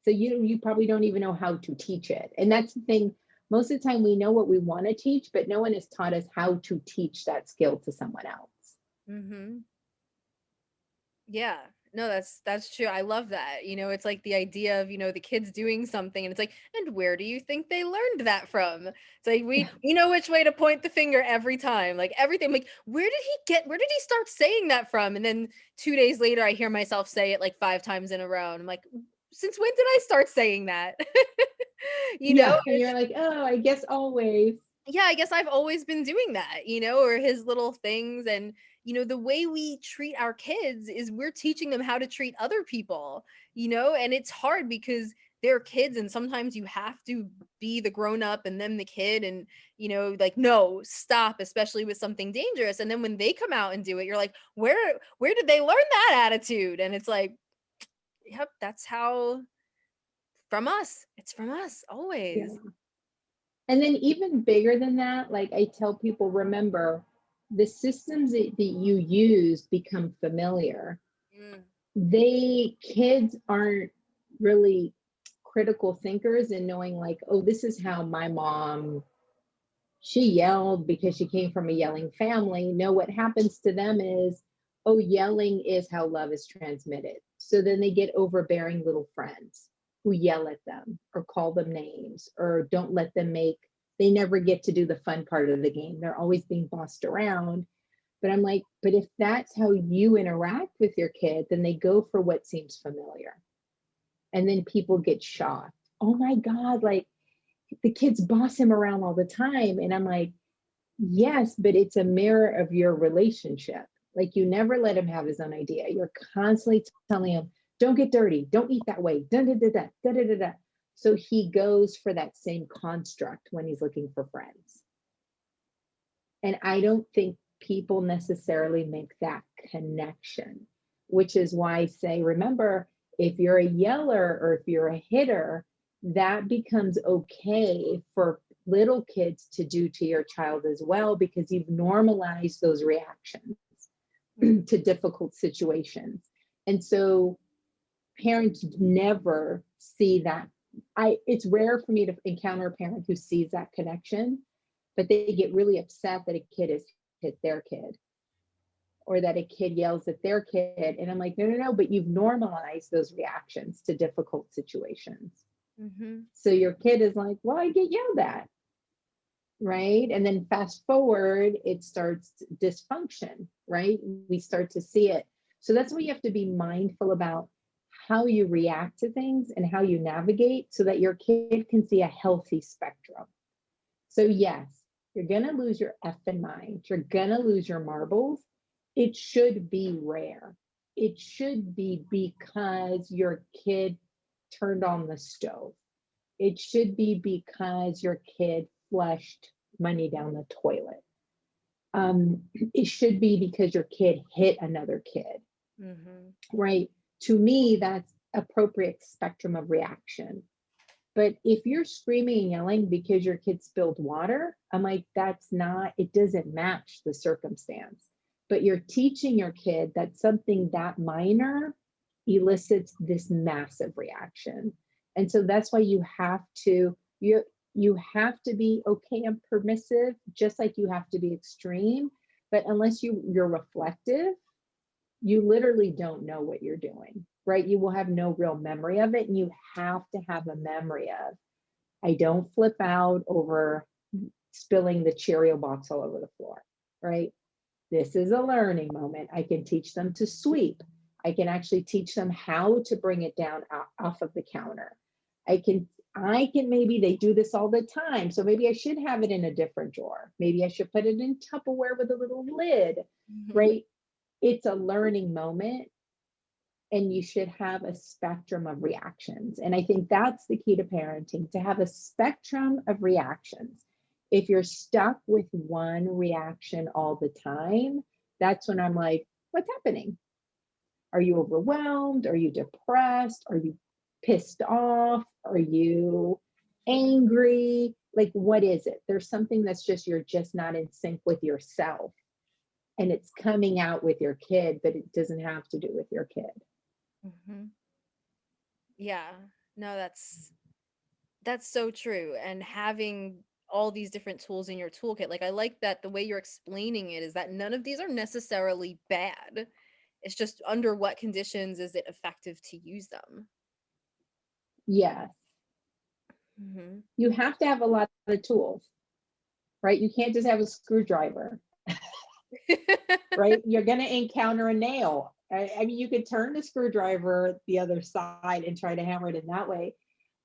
Speaker 2: So you probably don't even know how to teach it. And that's the thing Most of the time we know what we want to teach, but no one has taught us how to teach that skill to someone else.
Speaker 1: Mm-hmm. Yeah. No, that's true. I love that. It's like the idea of, the kids doing something and it's like, and where do you think they learned that from? It's like we know which way to point the finger every time. Like everything. Like, where did he start saying that from? And then 2 days later I hear myself say it like 5 times in a row. And I'm like, since when did I start saying that?
Speaker 2: Yeah. And you're like, oh, I guess always.
Speaker 1: Yeah, I guess I've always been doing that, or his little things. And, the way we treat our kids is we're teaching them how to treat other people, and it's hard because they're kids and sometimes you have to be the grown up and them the kid and, like, no, stop, especially with something dangerous. And then when they come out and do it, you're like, where did they learn that attitude? And it's like, yep, that's how from us. It's from us
Speaker 2: Yeah.
Speaker 1: always.
Speaker 2: And then even bigger than that, like I tell people, remember the systems that you use become familiar. Kids aren't really critical thinkers and knowing like, oh, this is how my mom, she yelled because she came from a yelling family. No, what happens to them is, oh, yelling is how love is transmitted. So then they get overbearing little friends who yell at them or call them names or don't let them they never get to do the fun part of the game. They're always being bossed around. But I'm like, but if that's how you interact with your kid, then they go for what seems familiar. And then people get shocked. Oh my God, like the kids boss him around all the time. And I'm like, yes, but it's a mirror of your relationship. Like you never let him have his own idea. You're constantly telling him, don't get dirty, don't eat that way, da da da da da da da da. So he goes for that same construct when he's looking for friends. And I don't think people necessarily make that connection, which is why I say, remember, if you're a yeller or if you're a hitter, that becomes okay for little kids to do to your child as well, because you've normalized those reactions to difficult situations. And so parents never see that. It's rare for me to encounter a parent who sees that connection, but they get really upset that a kid has hit their kid or that a kid yells at their kid. And I'm like, no, but you've normalized those reactions to difficult situations.
Speaker 1: Mm-hmm.
Speaker 2: So your kid is like, well, I get yelled at, right? And then fast forward, it starts dysfunction, right? We start to see it. So that's why you have to be mindful about how you react to things and how you navigate so that your kid can see a healthy spectrum. So yes, you're going to lose your effing mind. You're going to lose your marbles. It should be rare. It should be because your kid turned on the stove. It should be because your kid flushed money down the toilet. It should be because your kid hit another kid, right? To me, that's appropriate spectrum of reaction. But if you're screaming and yelling because your kid spilled water, I'm like, it doesn't match the circumstance. But you're teaching your kid that something that minor elicits this massive reaction. And so that's why you have to be okay and permissive, just like you have to be extreme. But unless you're reflective, you literally don't know what you're doing, right? You will have no real memory of it. And you have to have a memory of, I don't flip out over spilling the Cheerio box all over the floor, right? This is a learning moment. I can teach them to sweep. I can actually teach them how to bring it down off of the counter. I can maybe they do this all the time. So maybe I should have it in a different drawer. Maybe I should put it in Tupperware with a little lid, right? It's a learning moment and you should have a spectrum of reactions. And I think that's the key to parenting, to have a spectrum of reactions. If you're stuck with one reaction all the time, that's when I'm like, what's happening? Are you overwhelmed? Are you depressed? Are you pissed off? Are you angry? Like, what is it? There's something that's you're just not in sync with yourself. And it's coming out with your kid, but it doesn't have to do with your kid.
Speaker 1: Yeah, no, that's That's so true. And having all these different tools in your toolkit, like I like that the way you're explaining it is that none of these are necessarily bad. It's just under what conditions is it effective to use them?
Speaker 2: Yes,
Speaker 1: Hmm.
Speaker 2: you have to have a lot of tools, right? You can't just have a screwdriver, right? You're going to encounter a nail. I mean, you could turn the screwdriver the other side and try to hammer it in that way.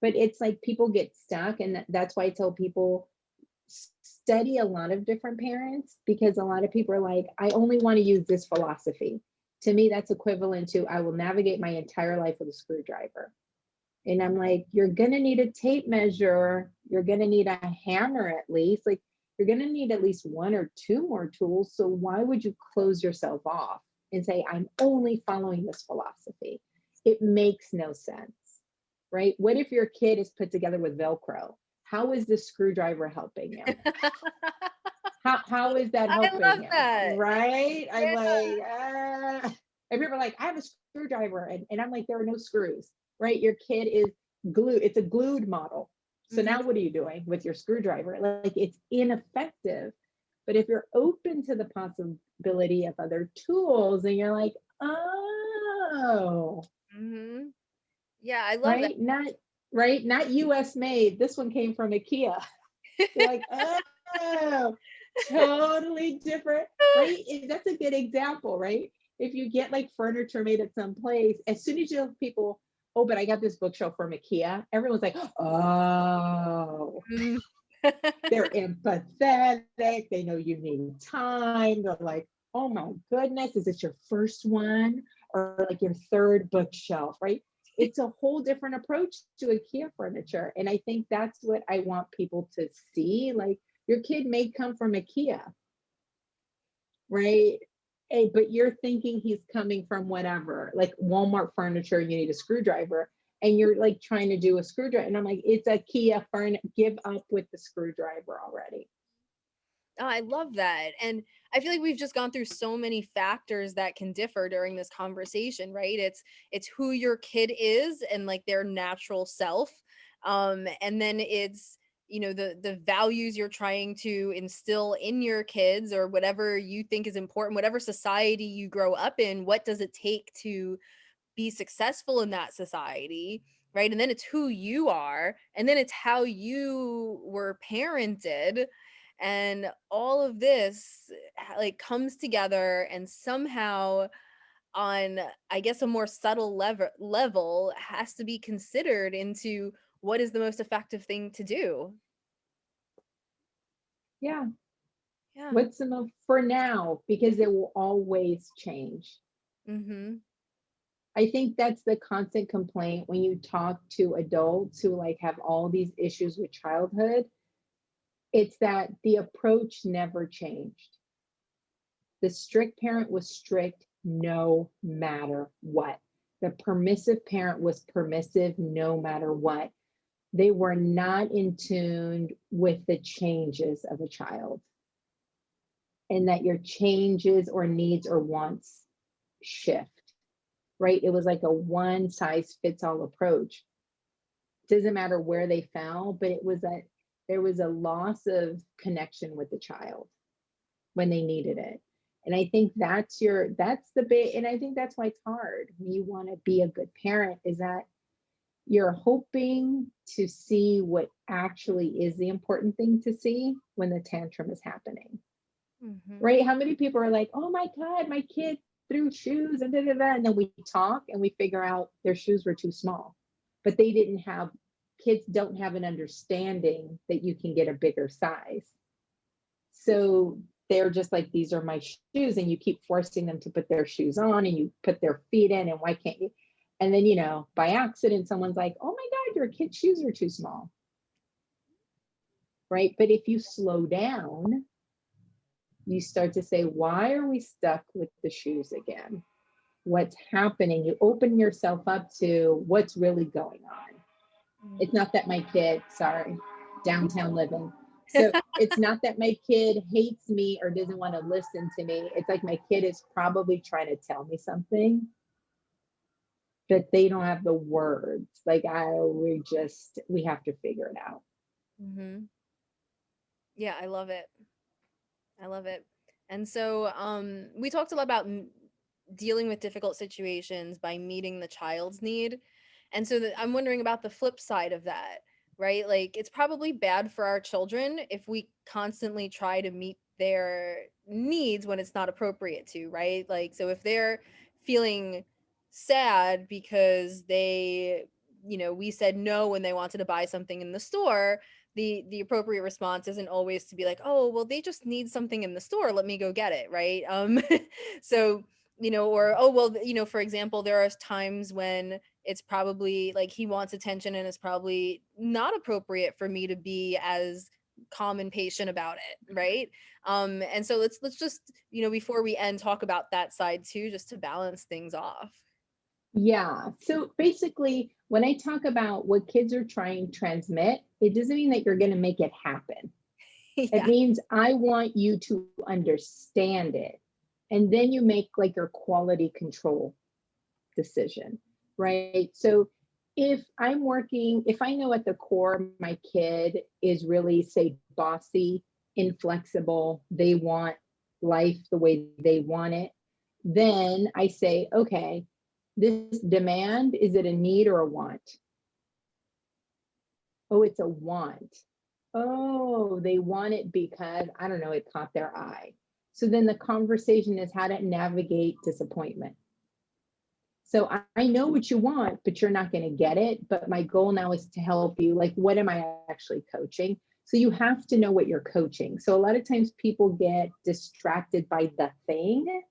Speaker 2: But it's like people get stuck. And that's why I tell people study a lot of different parents, because a lot of people are like, I only want to use this philosophy. To me, that's equivalent to I will navigate my entire life with a screwdriver. And I'm like, you're going to need a tape measure. You're going to need a hammer at least. Like, you're going to need at least one or two more tools. So why would you close yourself off and say, I'm only following this philosophy? It makes no sense, right? What if your kid is put together with Velcro? How is the screwdriver helping you? How is that
Speaker 1: I love
Speaker 2: helping you?
Speaker 1: that.
Speaker 2: Right? I'm
Speaker 1: Yeah.
Speaker 2: like, and people are like, I have a screwdriver. And I'm like, there are no screws, right? Your kid is glued. It's a glued model. So
Speaker 1: Hmm.
Speaker 2: now what are you doing with your screwdriver? Like, it's ineffective. But if you're open to the possibility of other tools and you're like, oh,
Speaker 1: Hmm. Yeah, I love that.
Speaker 2: right? Not US made. This one came from IKEA. You're like, oh, totally different, right? That's a good example, right? If you get like furniture made at some place, as soon as you have people, oh, but I got this bookshelf from IKEA, everyone's like, oh,
Speaker 1: Mm.
Speaker 2: they're empathetic. They know you need time. They're like, oh my goodness, is this your first one or like your third bookshelf, right? It's a whole different approach to IKEA furniture. And I think that's what I want people to see. Like, your kid may come from IKEA, right? But you're thinking he's coming from whatever, like Walmart furniture, you need a screwdriver. And you're like trying to do a screwdriver. And I'm like, it's a Kia furniture. Give up with the screwdriver already.
Speaker 1: Oh, I love that. And I feel like we've just gone through so many factors that can differ during this conversation, right? It's who your kid is and like their natural self. And then it's, you know, the values you're trying to instill in your kids or whatever you think is important, whatever society you grow up in, what does it take to be successful in that society, right? And then it's who you are, and then it's how you were parented, and all of this like comes together and somehow on, I guess, a more subtle level has to be considered into what is the most effective thing to do.
Speaker 2: Yeah.
Speaker 1: Yeah.
Speaker 2: What's the most for now? Because it will always change.
Speaker 1: Mm-hmm.
Speaker 2: I think that's the constant complaint when you talk to adults who like have all these issues with childhood. It's that the approach never changed. The strict parent was strict no matter what. The permissive parent was permissive no matter what. They were not in tune with the changes of a child, and that your changes or needs or wants shift, right? It was like a one size fits all approach. Doesn't matter where they fell, but it was that there was a loss of connection with the child when they needed it. And I think that's the bit. And I think that's why it's hard when you want to be a good parent, is that you're hoping to see what actually is the important thing to see when the tantrum is happening,
Speaker 1: Mm-hmm.
Speaker 2: right? How many people are like, oh my God, my kid threw shoes and da, da, da. And then we talk and we figure out their shoes were too small, but they didn't have, kids don't have an understanding that you can get a bigger size. So they're just like, these are my shoes. And you keep forcing them to put their shoes on and you put their feet in. And why can't you? And then, by accident, someone's like, oh my God, your kid's shoes are too small. Right. But if you slow down, you start to say, why are we stuck with the shoes again? What's happening? You open yourself up to what's really going on. It's not that my kid, sorry, downtown living. So it's not that my kid hates me or doesn't want to listen to me. It's like my kid is probably trying to tell me something. but they don't have the words. Like we have to figure it out.
Speaker 1: Mm-hmm. Yeah, I love it. I love it. And so we talked a lot about dealing with difficult situations by meeting the child's need. And so I'm wondering about the flip side of that, right? Like it's probably bad for our children if we constantly try to meet their needs when it's not appropriate to, right? Like so if they're feeling sad because we said no when they wanted to buy something in the store, the appropriate response isn't always to be like, oh well, they just need something in the store, let me go get it, right? So or oh well, for example, there are times when it's probably like he wants attention and it's probably not appropriate for me to be as calm and patient about it, right? And so let's just before we end, talk about that side too, just to balance things off.
Speaker 2: Yeah. So basically, when I talk about what kids are trying to transmit, it doesn't mean that you're going to make it happen. It
Speaker 1: Yeah.
Speaker 2: means I want you to understand it. And then you make like your quality control decision, right? So if I know at the core my kid is really, say, bossy, inflexible, they want life the way they want it, then I say, okay, this demand, is it a need or a want? Oh, it's a want. Oh, they want it because, I don't know, it caught their eye. So then the conversation is how to navigate disappointment. So I know what you want, but you're not going to get it. But my goal now is to help you. Like, what am I actually coaching? So you have to know what you're coaching. So a lot of times people get distracted by the thing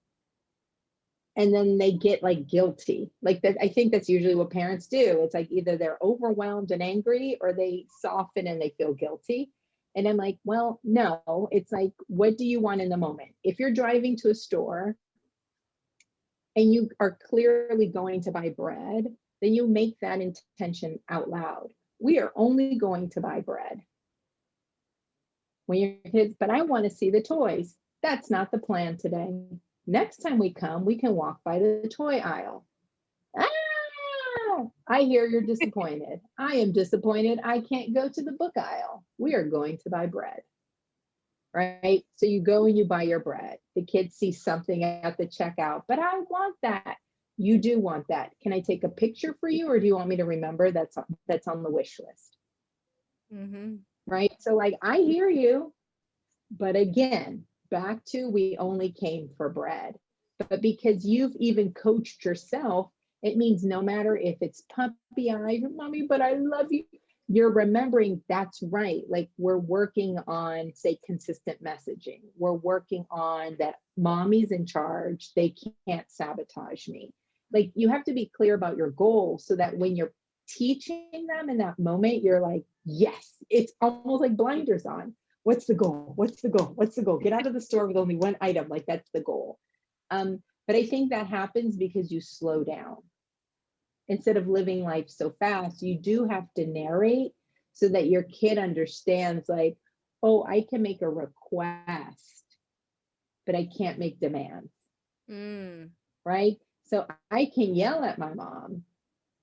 Speaker 2: and then they get like guilty. Like that, I think that's usually what parents do. It's like either they're overwhelmed and angry or they soften and they feel guilty. And I'm like, well, no, it's like, what do you want in the moment? If you're driving to a store and you are clearly going to buy bread, then you make that intention out loud. We are only going to buy bread. When your kids, but I want to see the toys. That's not the plan today. Next time we come, we can walk by the toy aisle. Ah, I hear you're disappointed. I am disappointed. I can't go to the book aisle. We are going to buy bread. Right? So you go and you buy your bread. The kids see something at the checkout, but I want that. You do want that. Can I take a picture for you, or do you want me to remember that's on the wish list?
Speaker 1: Mm-hmm.
Speaker 2: Right? So like I hear you, but again, back to we only came for bread. But because you've even coached yourself, it means no matter if it's puppy eyes, mommy, but I love you, you're remembering that's right. Like we're working on, say, consistent messaging. We're working on that mommy's in charge. They can't sabotage me. Like you have to be clear about your goals so that when you're teaching them in that moment, you're like, yes, it's almost like blinders on. What's the goal? What's the goal? What's the goal? Get out of the store with only one item. Like that's the goal. But I think that happens because you slow down. Instead of living life so fast, you do have to narrate so that your kid understands like, oh, I can make a request, but I can't make demands. Right? So I can yell at my mom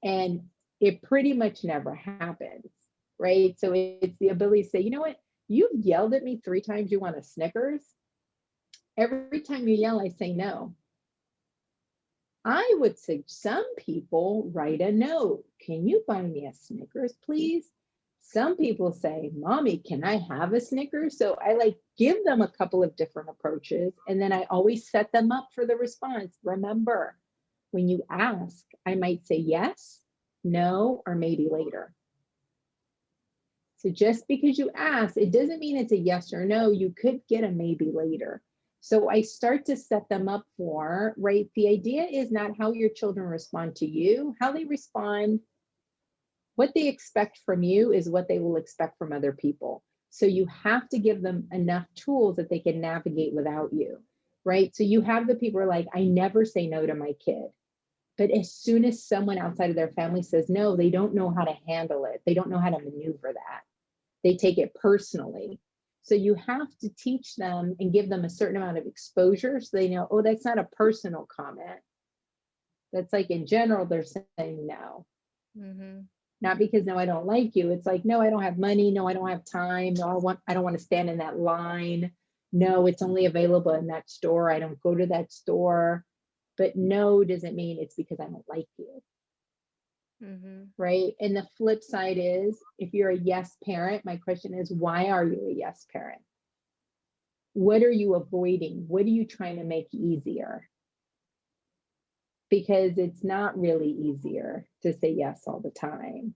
Speaker 2: and it pretty much never happens. Right? So it's the ability to say, you know what? You've yelled at me 3 times, you want a Snickers. Every time you yell, I say no. I would say some people write a note. Can you buy me a Snickers, please? Some people say, Mommy, can I have a Snickers? So I like give them a couple of different approaches. And then I always set them up for the response. Remember, when you ask, I might say yes, no, or maybe later. So just because you ask, it doesn't mean it's a yes or no. You could get a maybe later. So I start to set them up for, right? The idea is not how your children respond to you, how they respond, what they expect from you is what they will expect from other people. So you have to give them enough tools that they can navigate without you, right? So you have the people who are like, I never say no to my kid. But as soon as someone outside of their family says no, they don't know how to handle it. They don't know how to maneuver that. They take it personally. So you have to teach them and give them a certain amount of exposure so they know, oh, that's not a personal comment. That's like in general, they're saying no.
Speaker 1: Mm-hmm.
Speaker 2: Not because no, I don't like you. It's like, no, I don't have money. No, I don't have time. No, I don't want to stand in that line. No, it's only available in that store. I don't go to that store. But no doesn't mean it's because I don't like you.
Speaker 1: Mm-hmm.
Speaker 2: Right. And the flip side is, if you're a yes parent, my question is, why are you a yes parent? What are you avoiding? What are you trying to make easier? Because it's not really easier to say yes all the time.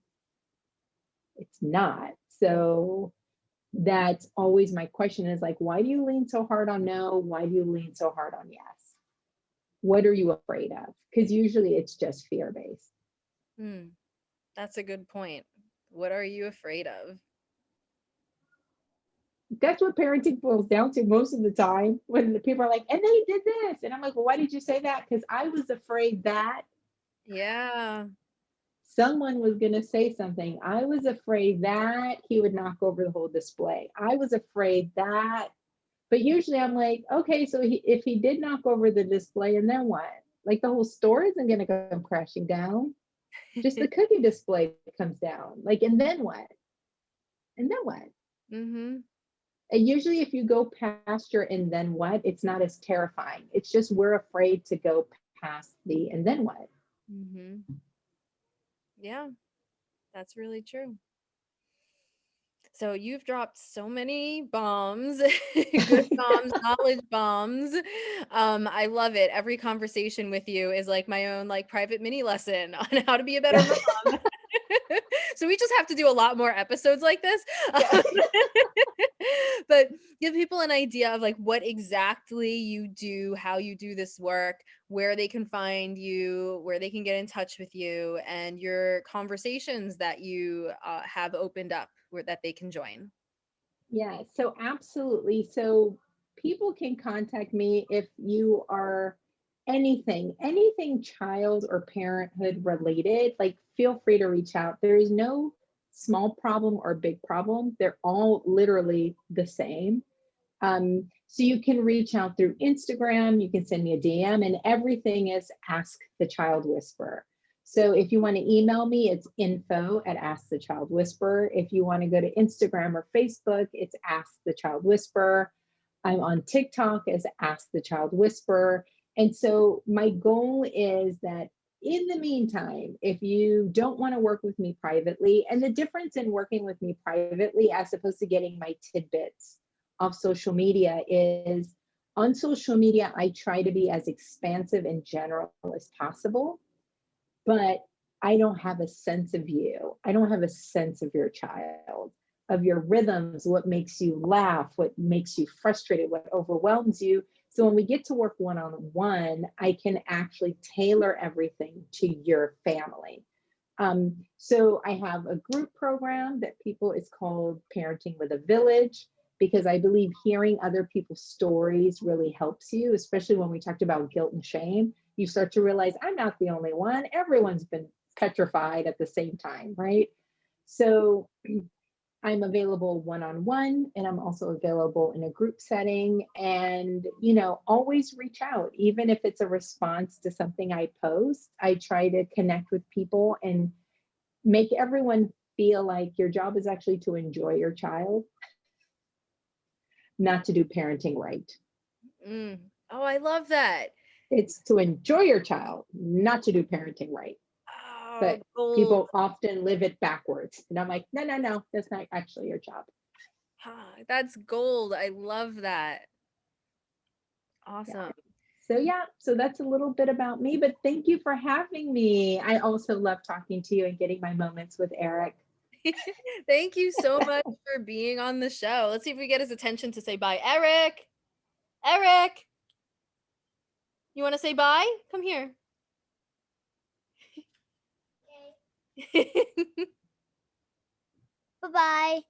Speaker 2: It's not. So that's always my question, is like, why do you lean so hard on no? Why do you lean so hard on yes? What are you afraid of? Because usually it's just fear-based.
Speaker 1: That's a good point. What are you afraid of?
Speaker 2: That's what parenting boils down to most of the time, when the people are like, and they did this. And I'm like, well, why did you say that? Because I was afraid that
Speaker 1: Yeah.
Speaker 2: someone was going to say something. I was afraid that he would knock over the whole display. I was afraid that. But usually I'm like, okay, so if he did knock over the display, and then what? Like, the whole store isn't going to come crashing down. Just the cookie display comes down. Like, and then what? And then what?
Speaker 1: Mm-hmm.
Speaker 2: And usually if you go past your and then what, it's not as terrifying. It's just we're afraid to go past the and then what.
Speaker 1: Mm-hmm. Yeah, that's really true. So you've dropped so many bombs, good bombs, knowledge bombs. I love it. Every conversation with you is like my own like private mini lesson on how to be a better mom. So we just have to do a lot more episodes like this.
Speaker 2: Yeah.
Speaker 1: But give people an idea of like what exactly you do, how you do this work, where they can find you, where they can get in touch with you, and your conversations that you have opened up where that they can join.
Speaker 2: Yeah, so absolutely. So people can contact me if you are anything child or parenthood related, like feel free to reach out. There is no small problem or big problem. They're all literally the same. So you can reach out through Instagram, you can send me a DM, and everything is Ask the Child Whisperer. So if you want to email me, it's info at Ask the Child Whisperer. If you want to go to Instagram or Facebook, it's Ask the Child Whisperer. I'm on TikTok as Ask the Child Whisperer. And so my goal is that in the meantime, if you don't want to work with me privately, and the difference in working with me privately as opposed to getting my tidbits off social media is, on social media, I try to be as expansive and general as possible, but I don't have a sense of you. I don't have a sense of your child, of your rhythms, what makes you laugh, what makes you frustrated, what overwhelms you. So when we get to work one-on-one, I can actually tailor everything to your family. So I have a group program that it's called Parenting with a Village, because I believe hearing other people's stories really helps you, especially when we talked about guilt and shame. You start to realize I'm not the only one. Everyone's been petrified at the same time, right? So I'm available one-on-one, and I'm also available in a group setting. And, always reach out, even if it's a response to something I post. I try to connect with people and make everyone feel like your job is actually to enjoy your child, not to do parenting right.
Speaker 1: Oh, I love that.
Speaker 2: It's to enjoy your child, not to do parenting right.
Speaker 1: Oh,
Speaker 2: But
Speaker 1: gold.
Speaker 2: people often live it backwards. And I'm like, no, that's not actually your job.
Speaker 1: That's gold. I love that.
Speaker 2: Yeah.
Speaker 1: Awesome.
Speaker 2: So that's a little bit about me, but thank you for having me. I also love talking to you and getting my moments with Eric.
Speaker 1: Thank you so much for being on the show. Let's see if we get his attention to say bye. Eric, Eric, you want to say bye? Come here.
Speaker 3: Bye-bye.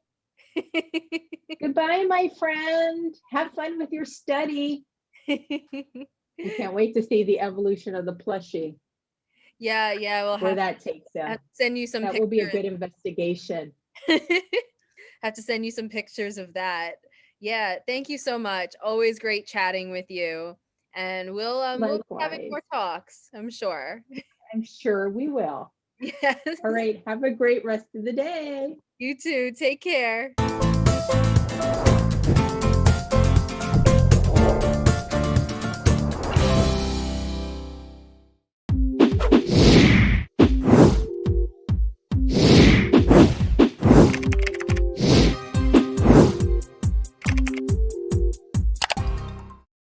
Speaker 2: Goodbye, my friend. Have fun with your study. I can't wait to see the evolution of the plushie,
Speaker 1: Yeah, we'll
Speaker 2: where
Speaker 1: have
Speaker 2: that takes them.
Speaker 1: to send you some
Speaker 2: That will be a good investigation.
Speaker 1: Have to send you some pictures of that. Yeah, thank you so much. Always great chatting with you. and we'll be having more
Speaker 2: Likewise.
Speaker 1: talks, I'm sure.
Speaker 2: I'm sure we will.
Speaker 1: Yes.
Speaker 2: All right. Have a great rest of the day.
Speaker 1: You too. Take care.